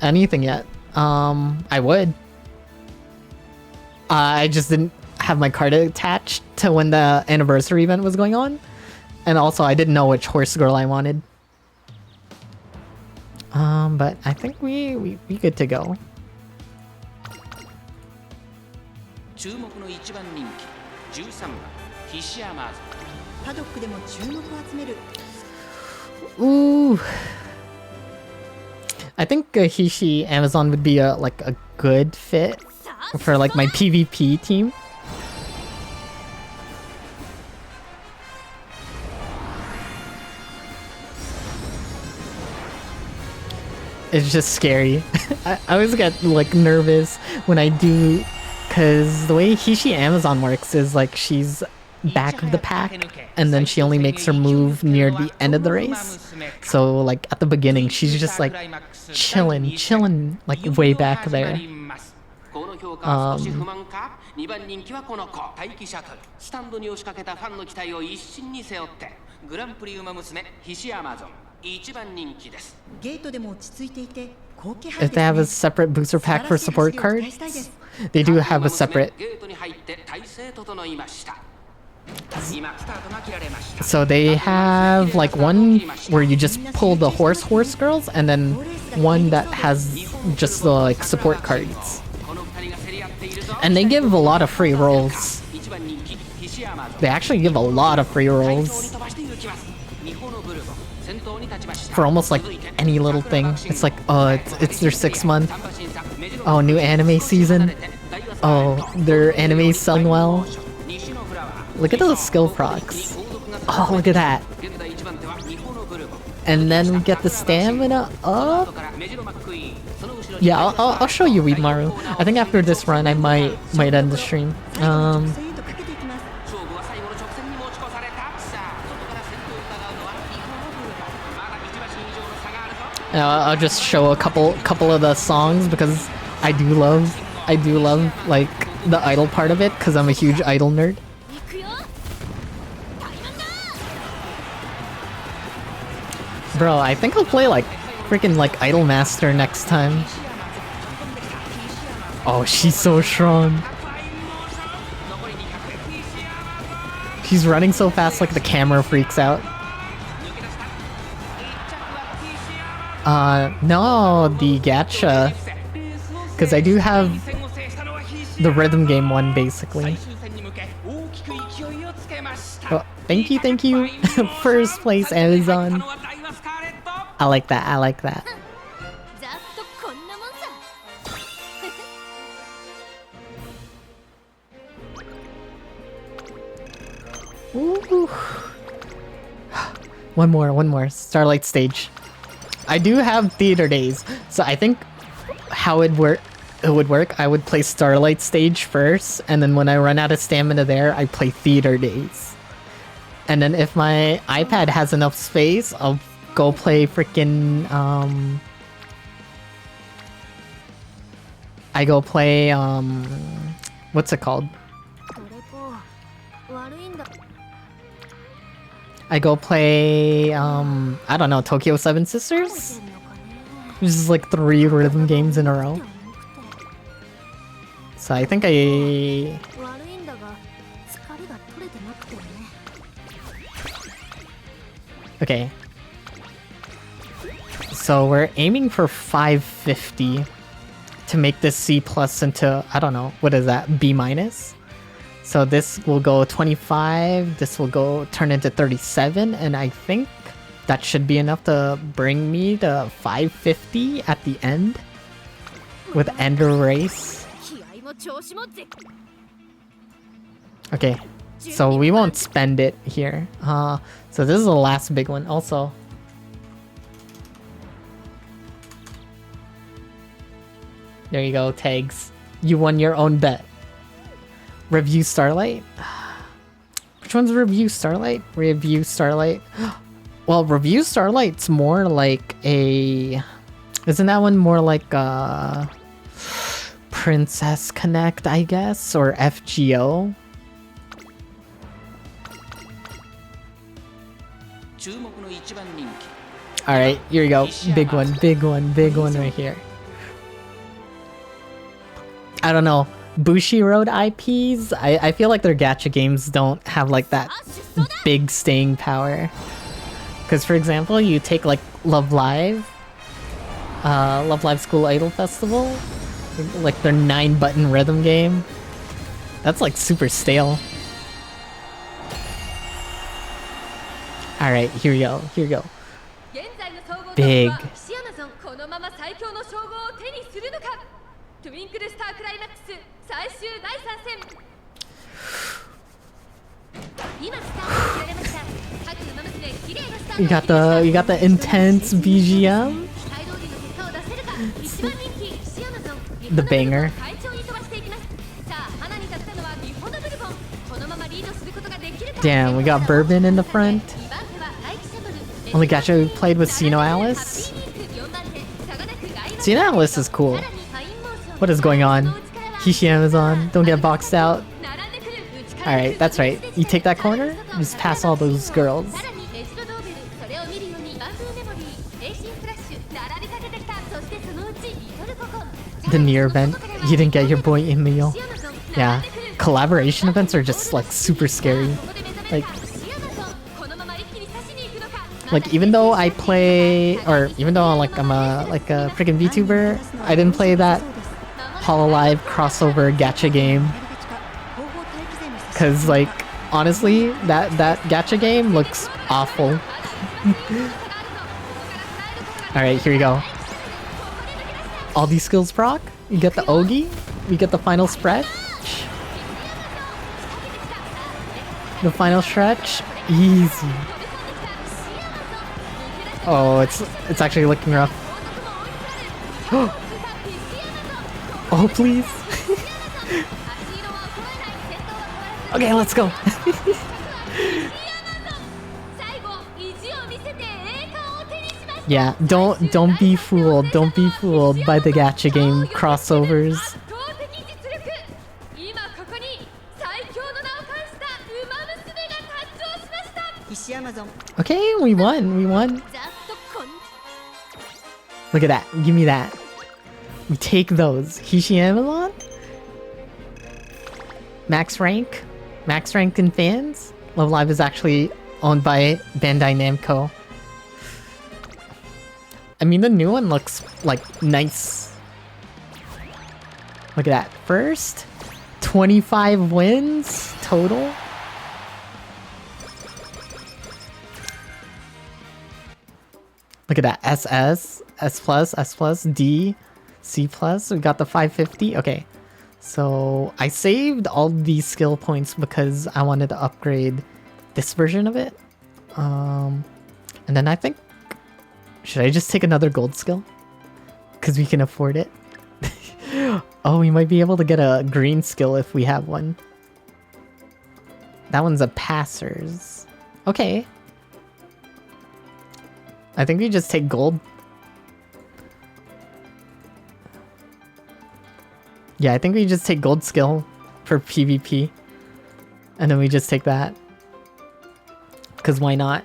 anything yet. I would. I just didn't have my card attached to when the anniversary event was going on. And also I didn't know which horse girl I wanted. But I think we good to go. Ooh. I think Hishi Amazon would be like a good fit for like my PvP team. It's just scary. I always get like nervous when I do, because the way Hishi Amazon works is like she's back of the pack and then she only makes her move near the end of the race. So like at the beginning she's just like chilling like way back there. If they have a separate booster pack for support cards, they do have a separate. So they have like one where you just pull the horse girls, and then one that has just the like support cards. And they give a lot of free rolls. They actually give a lot of free rolls. For almost like any little thing. It's like, oh, it's their 6th month. Oh, new anime season. Oh, their anime's selling well. Look at those skill procs. Oh, look at that. And then we get the stamina up. Yeah, I'll show you Weedmaru. I think after this run, I might end the stream. I'll just show a couple of the songs because I do love like the idol part of it because I'm a huge idol nerd. Bro, I think I'll play like freaking like Idol Master next time. Oh, she's so strong. She's running so fast like the camera freaks out. No, the gacha. Because I do have the rhythm game one, basically. Oh, thank you. First place, Amazon. I like that. Ooh. One more. Starlight stage. I do have theater days, so I think how it would work, I would play Starlight stage first, and then when I run out of stamina there, I play theater days. And then if my iPad has enough space, I'll go play freaking I go play what's it called? I go play I don't know, Tokyo 7 Sisters? Which is like 3 rhythm games in a row. So I think okay. So we're aiming for 550 to make this C plus into, I don't know, what is that, B minus? So this will go 25, this will go turn into 37, and I think that should be enough to bring me to 550 at the end with Ender Race. Okay, so we won't spend it here. So this is the last big one also. There you go, tags. You won your own bet. Review Starlight? Which one's Review Starlight? Review Starlight. Well, Review Starlight's more like a... Isn't that one more like a... Princess Connect, I guess? Or FGO? Alright, here we go. Big one right here. I don't know. Bushiroad IPs, I feel like their gacha games don't have like that big staying power. Because for example, you take like Love Live School Idol Festival, like their 9-button rhythm game. That's like super stale. Alright, here we go. Big. You got the intense BGM. The banger. Damn, we got Bourbon in the front. Only gacha we played with Sino Alice. Sino Alice is cool. What is going on? Kishi Amazon, don't get boxed out. Alright, that's right. You take that corner, just pass all those girls. The near event, you didn't get your boy Emil. Yeah, collaboration events are just like super scary. Like even though I play, or even though like I'm a freaking VTuber, I didn't play that Hololive crossover gacha game.
後方待機前に差し
Cause like honestly, that gacha game looks awful. Alright, here we go. All these skills proc. You get the Ogi. We get the final stretch. The final stretch. Easy. Oh, it's actually looking rough. Oh, please. Okay, let's go. Yeah, don't be fooled. Don't be fooled by the gacha game crossovers.
今ここに最強の名を冠したウマ娘が誕生しました
石山ゾン
Okay, we won. We won.
ざっとこん
Look at that. Give me that. We take those. Hishi Amazon? Max rank? Max rank in fans? Love Live is actually owned by Bandai Namco. I mean, the new one looks, like, nice. Look at that. First, 25 wins total. Look at that. SS, S+, D, C+. We got the 550. Okay. So I saved all these skill points because I wanted to upgrade this version of it. And then I think, should I just take another gold skill? Because we can afford it. Oh, we might be able to get a green skill if we have one. That one's a passers. Okay. I think we just take gold. Yeah, I think we just take gold skill for PvP. And then we just take that. Because why not?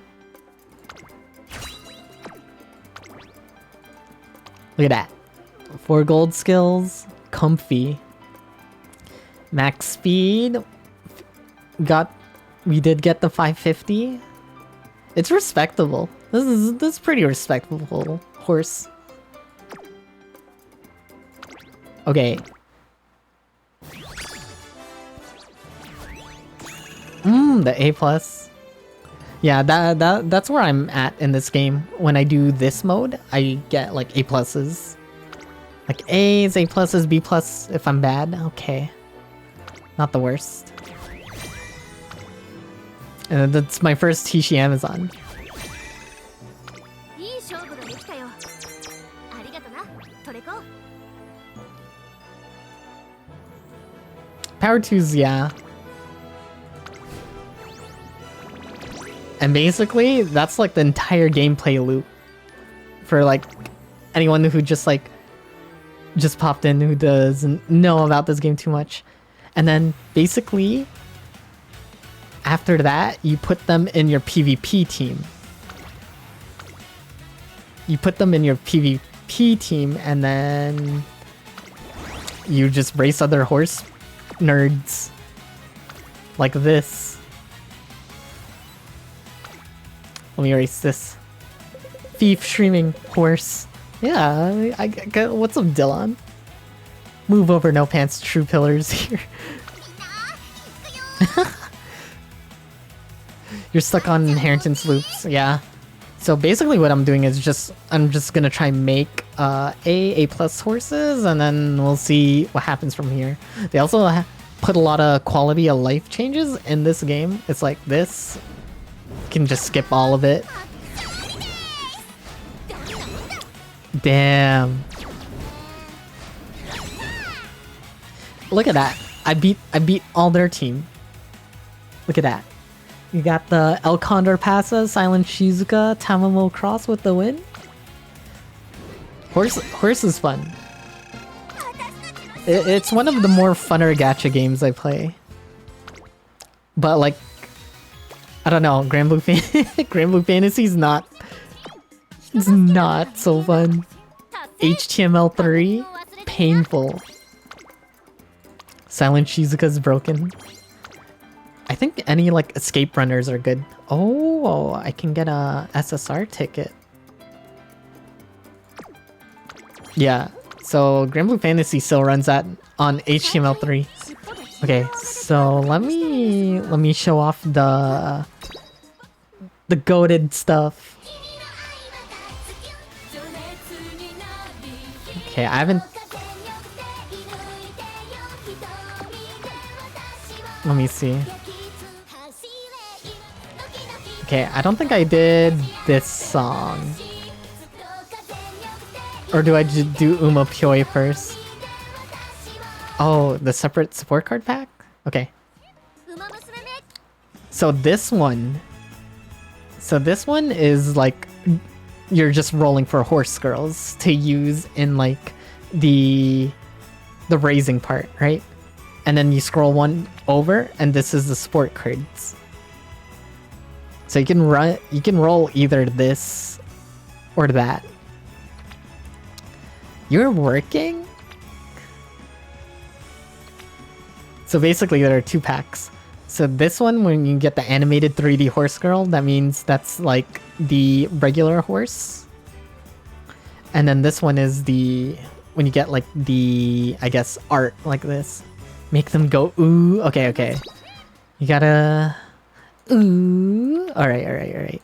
Look at that. 4 gold skills. Comfy. Max speed. We did get the 550. It's respectable. This is pretty respectable horse. Okay. The A+. Yeah, that's where I'm at in this game. When I do this mode, I get like A+. Like A's, A+, B+, if I'm bad. Okay. Not the worst. And that's my first Hishi Amazon.
いい勝負ができたよありがとなトレコ
Power 2's, yeah. And basically, that's like the entire gameplay loop. For like anyone who just popped in who doesn't know about this game too much. And then basically, after that, you put them in your PvP team. You put them in your PvP team and then you just race other horse nerds. Like this. Let me erase this. Thief streaming horse. Yeah, I what's up, Dylan? Move over, no pants, true pillars here. You're stuck on inheritance loops, yeah. So basically what I'm doing is I'm just gonna try and make A+ horses, and then we'll see what happens from here. They also put a lot of quality of life changes in this game. It's like this. You can just skip all of it. Damn. Look at that. I beat all their team. Look at that. You got the El Condor Passa, Silent Shizuka, Tamamo Cross with the win. Horse is fun. It's one of the more funner gacha games I play. But like, I don't know, Grand Blue Fantasy is not. It's not so fun. HTML3, painful. Silent Shizuka's broken. I think any like escape runners are good. Oh, I can get a SSR ticket. Yeah, so Grand Blue Fantasy still runs at on HTML3. Okay, so let me show off the goated stuff. Okay, I haven't. Let me see. Okay, I don't think I did this song. Or do I just do Uma Pyo first? Oh, the separate support card pack? Okay. So this one is like you're just rolling for horse girls to use in like the raising part, right? And then you scroll one over and this is the support cards. So you can roll either this or that. You're working? So basically there are two packs. So this one, when you get the animated 3D horse girl, that means that's like the regular horse. And then this one is when you get like the, I guess, art like this. Make them go ooh. Okay, okay. You gotta ooh. Alright.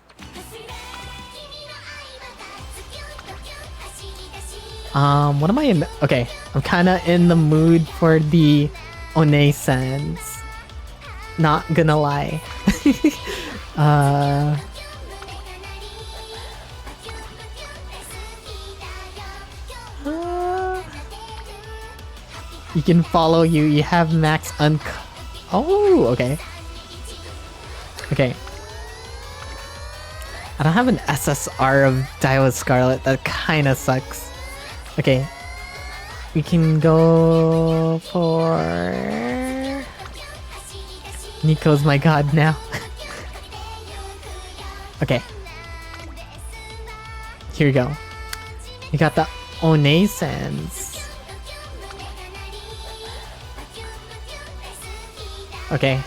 What am I in? Okay, I'm kinda in the mood for the One-sans. Not gonna lie. You can follow you. You have max Oh, okay. Okay. I don't have an SSR of Daiwa Scarlet. That kinda sucks. Okay. We can go for... Nico's my god now. Okay. Here we go. You got the One-sans. Okay.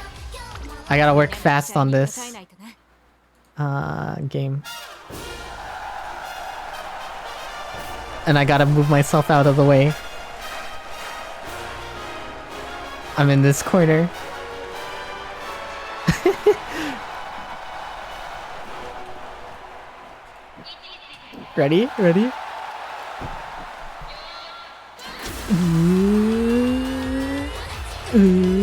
I gotta work fast on this. Game. And I gotta move myself out of the way. I'm in this corner. Ready? Ready? Ooh. Ooh.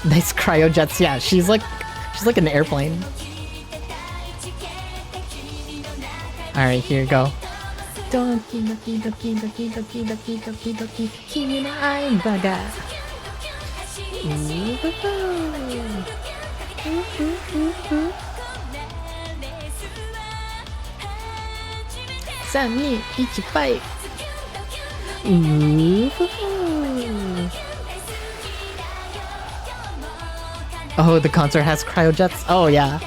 Nice cryo jets. Yeah, she's like an airplane. All right, here you go. Oh, the concert has cryojets? Oh, yeah.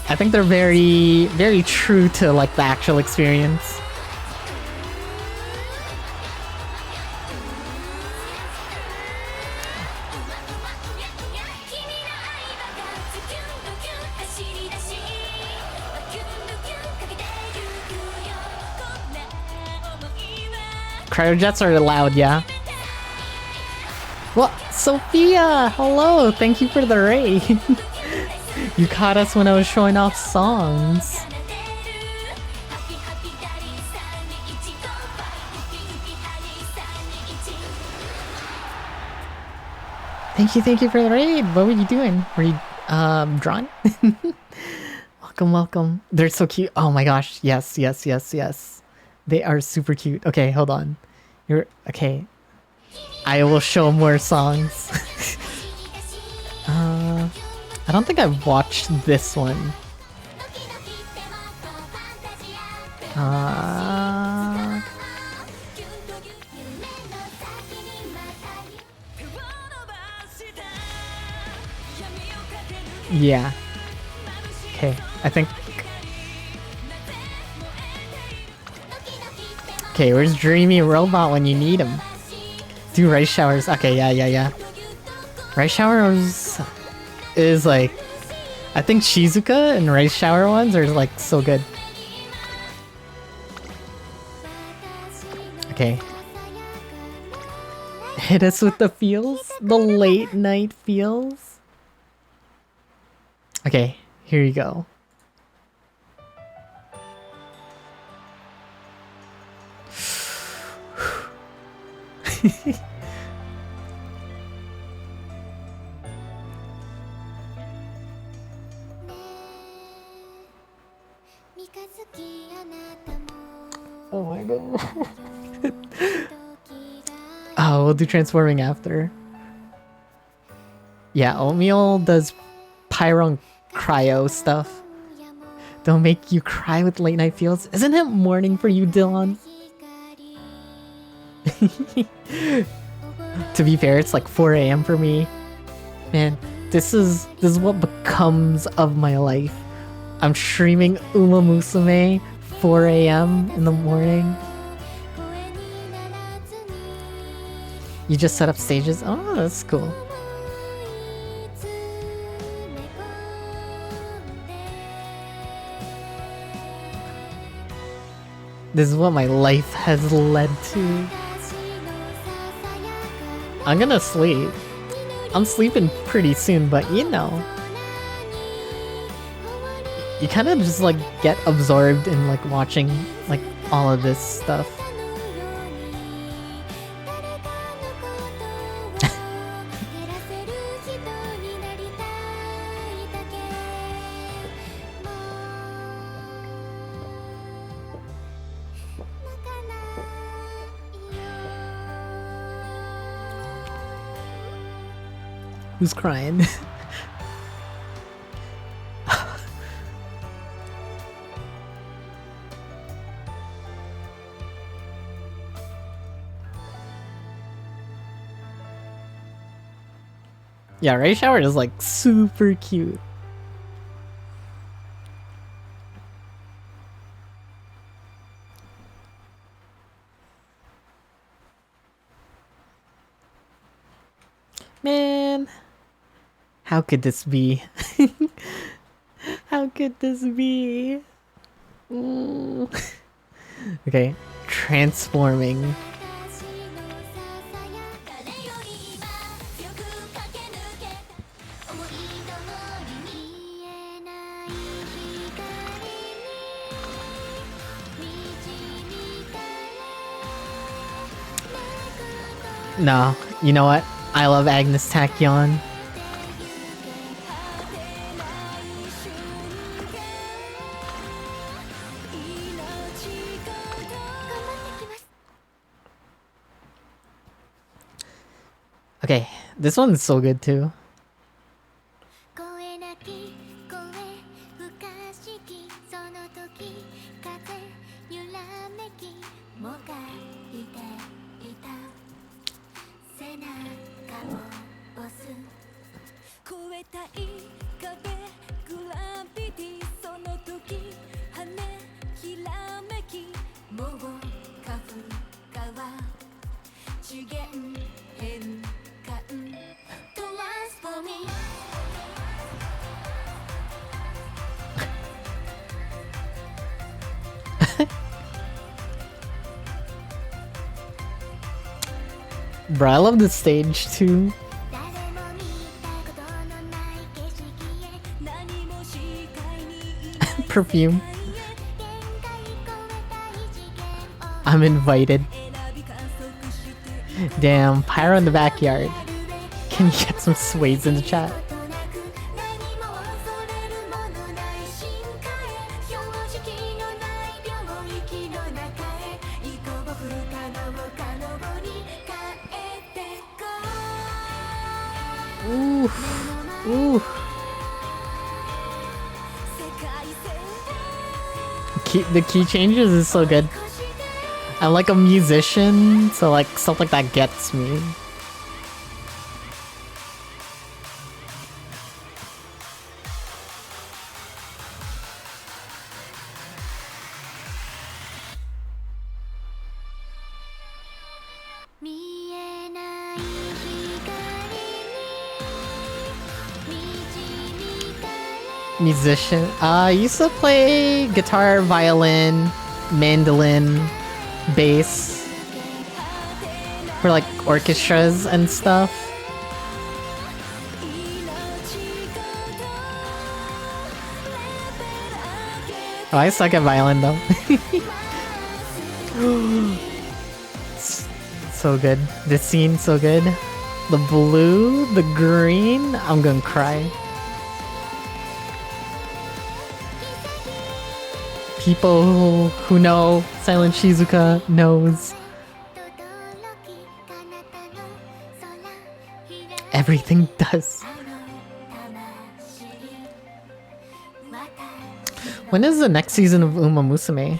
I think they're very, very true to, like, the actual experience. Cryojets are allowed, yeah? Well, Sophia! Hello! Thank you for the raid! You caught us when I was showing off songs. Thank you for the raid! What were you doing? Were you, drawn? Welcome. They're so cute. Oh my gosh, yes. They are super cute. Okay, hold on. Okay. I will show more songs. I don't think I've watched this one. Yeah. Okay, I think... Okay, where's Dreamy Robot when you need him? Do rice showers. Okay, yeah. Rice showers is like... I think Shizuka and rice shower ones are like so good. Okay. Hit us with the feels? The late night feels? Okay, here you go. Oh my god. Oh, we'll do transforming after. Yeah, Oatmeal does Pyron cryo stuff. Don't make you cry with late night feels. Isn't it morning for you, Dylan? To be fair, it's like 4 AM for me. Man, this is what becomes of my life. I'm streaming Uma Musume 4 AM in the morning. You just set up stages? Oh, that's cool. This is what my life has led to. I'm gonna sleep. I'm sleeping pretty soon, but you know. You kind of just like get absorbed in like watching like all of this stuff. Who's crying? Yeah, Ray Shower is like super cute. Man, how could this be? How could this be? Okay, transforming. No, you know what? I love Agnes Tachyon. Okay, this one's so good too. Bro, I love this stage too. Perfume. I'm invited. Damn, Pyro in the backyard. Can you get some sways in the chat? The key changes is so good. I'm like a musician, so like stuff like that gets me. musician. I used to play guitar, violin, mandolin, bass for like orchestras and stuff. Oh, I suck at violin though. So good. This scene so good. The blue, the green. I'm gonna cry. People who know Silent Shizuka knows everything does. When is the next season of Uma Musume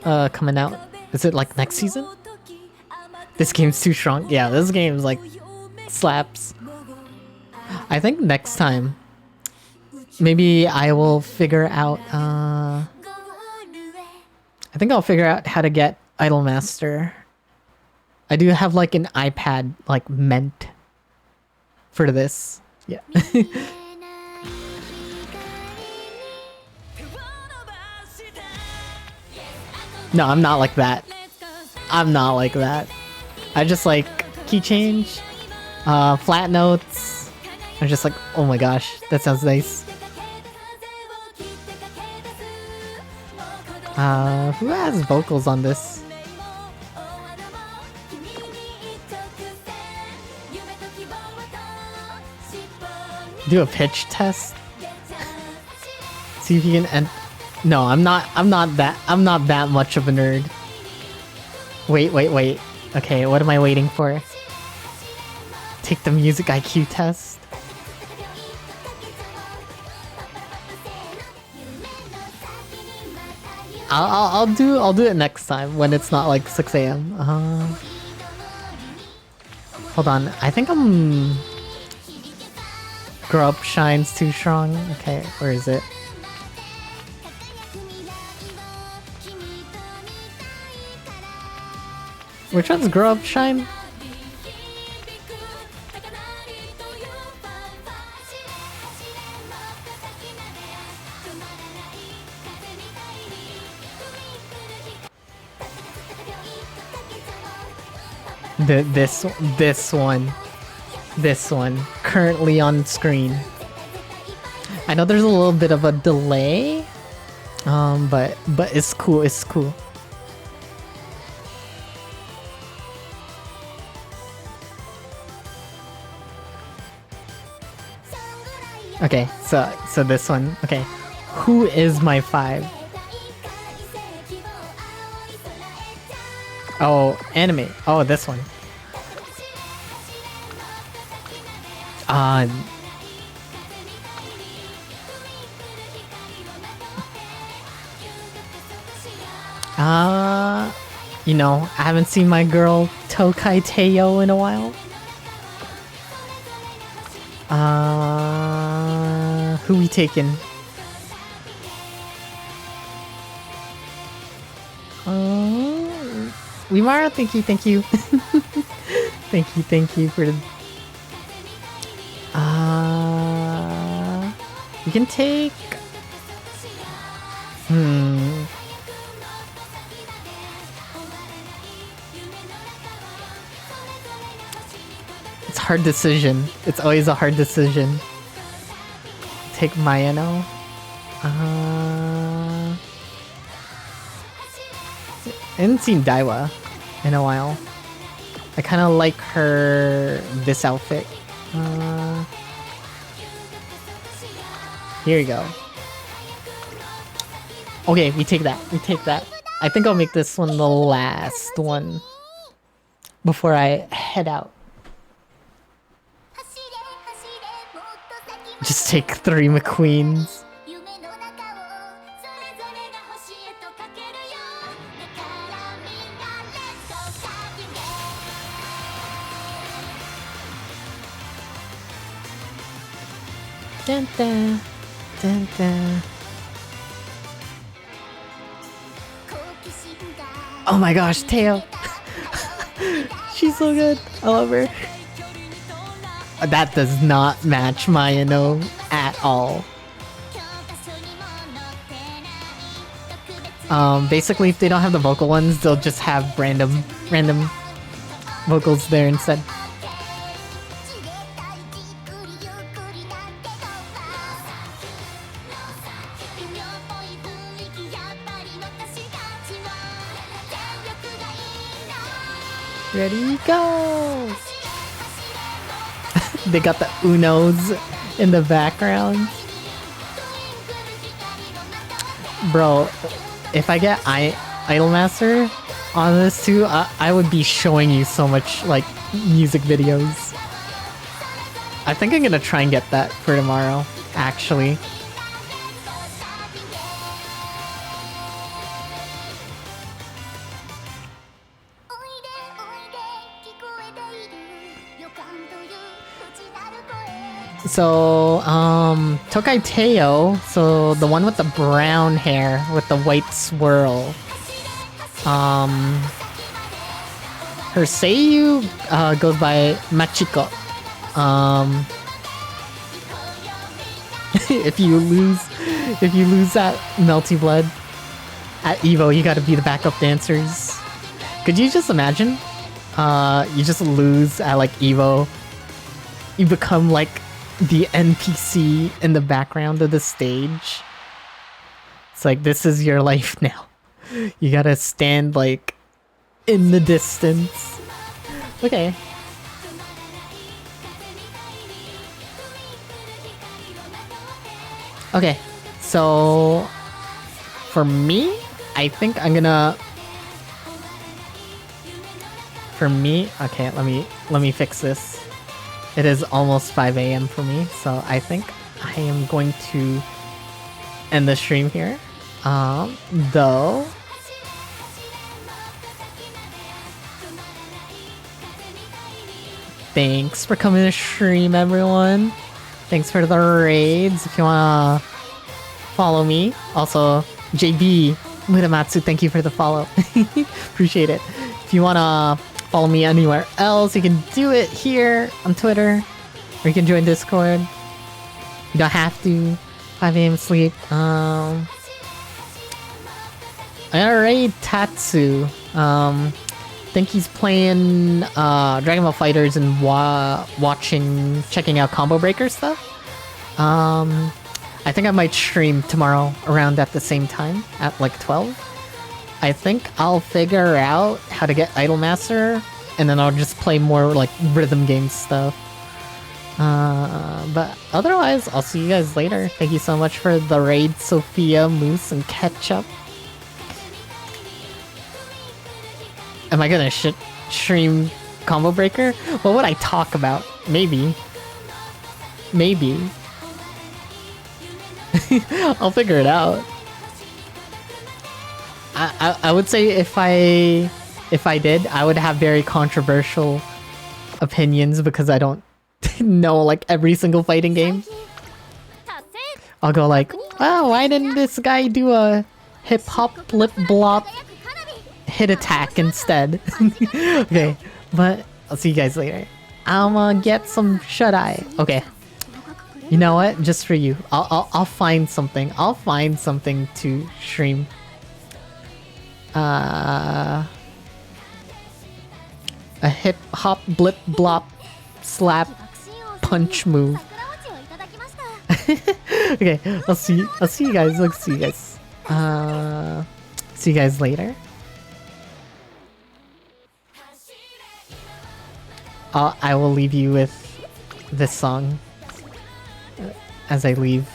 coming out? Is it like next season? This game's too strong. Yeah, this game's like slaps. I think next time maybe I will figure out I think I'll figure out how to get Idolmaster. I do have like an iPad like meant for this. Yeah. No, I'm not like that. I'm not like that. I just like key change, flat notes. I'm just like, oh my gosh, that sounds nice. Who has vocals on this? Do a pitch test. See if you can end. No, I'm not that much of a nerd. Wait. Okay, what am I waiting for? Take the music IQ test. I'll do it next time when it's not like 6 a.m. Hold on, I think Grow Up Shine's too strong. Okay, where is it? Which one's Grow Up Shine? This one currently on screen. I know there's a little bit of a delay, but it's cool. It's cool. Okay, so this one. Okay, who is my 5? Oh, anime. Oh, this one. You know, I haven't seen my girl Tokai Teo in a while. Who we taking? Wimara, thank you. thank you for the... we can take... It's a hard decision. It's always a hard decision. Take Mayano. I haven't seen Daiwa in a while. I kind of like her this outfit. Here you go. Okay, we take that. I think I'll make this one the last one before I head out. Just take 3 McQueens. Dun, dun, dun, dun. Oh my gosh, Teo. She's so good. I love her. That does not match Mayano at all. Basically, if they don't have the vocal ones, they'll just have random vocals there instead. Ready, go! They got the Unos in the background. Bro, if I get Idolmaster on this too, I would be showing you so much like music videos. I think I'm gonna try and get that for tomorrow, actually. So, Tokai Teo, so the one with the brown hair with the white swirl. Her Seiyu goes by Machiko. if you lose that Melty Blood at Evo, you gotta be the backup dancers. Could you just imagine? You just lose at like Evo. You become like the NPC in the background of the stage. It's like, this is your life now. You gotta stand like in the distance. Okay. Okay, so for me, I think I'm gonna... For me, okay, let me fix this. It is almost 5 AM for me, so I think I am going to end the stream here. Though... Thanks for coming to stream, everyone. Thanks for the raids. If you wanna follow me. Also, JB Muramatsu, thank you for the follow. Appreciate it. If you wanna follow me anywhere else, you can do it here on Twitter, or you can join Discord. You don't have to. 5 AM sleep. Alright, Tatsu. Think he's playing Dragon Ball FighterZ and checking out Combo Breaker stuff. I think I might stream tomorrow around at the same time at like 12. I think I'll figure out how to get Idolmaster, and then I'll just play more like rhythm game stuff. But otherwise, I'll see you guys later. Thank you so much for the raid, Sophia, Moose, and Ketchup. Am I gonna stream Combo Breaker? What would I talk about? Maybe. I'll figure it out. I would say if I did, I would have very controversial opinions because I don't know like every single fighting game. I'll go like, wow, why didn't this guy do a hip hop blip blop hit attack instead? Okay, but I'll see you guys later. I'm gonna get some shut-eye. Okay. You know what? Just for you. I'll find something. I'll find something to stream. A hip hop blip blop slap punch move. Okay, I'll see you guys. See you guys later. I will leave you with this song as I leave.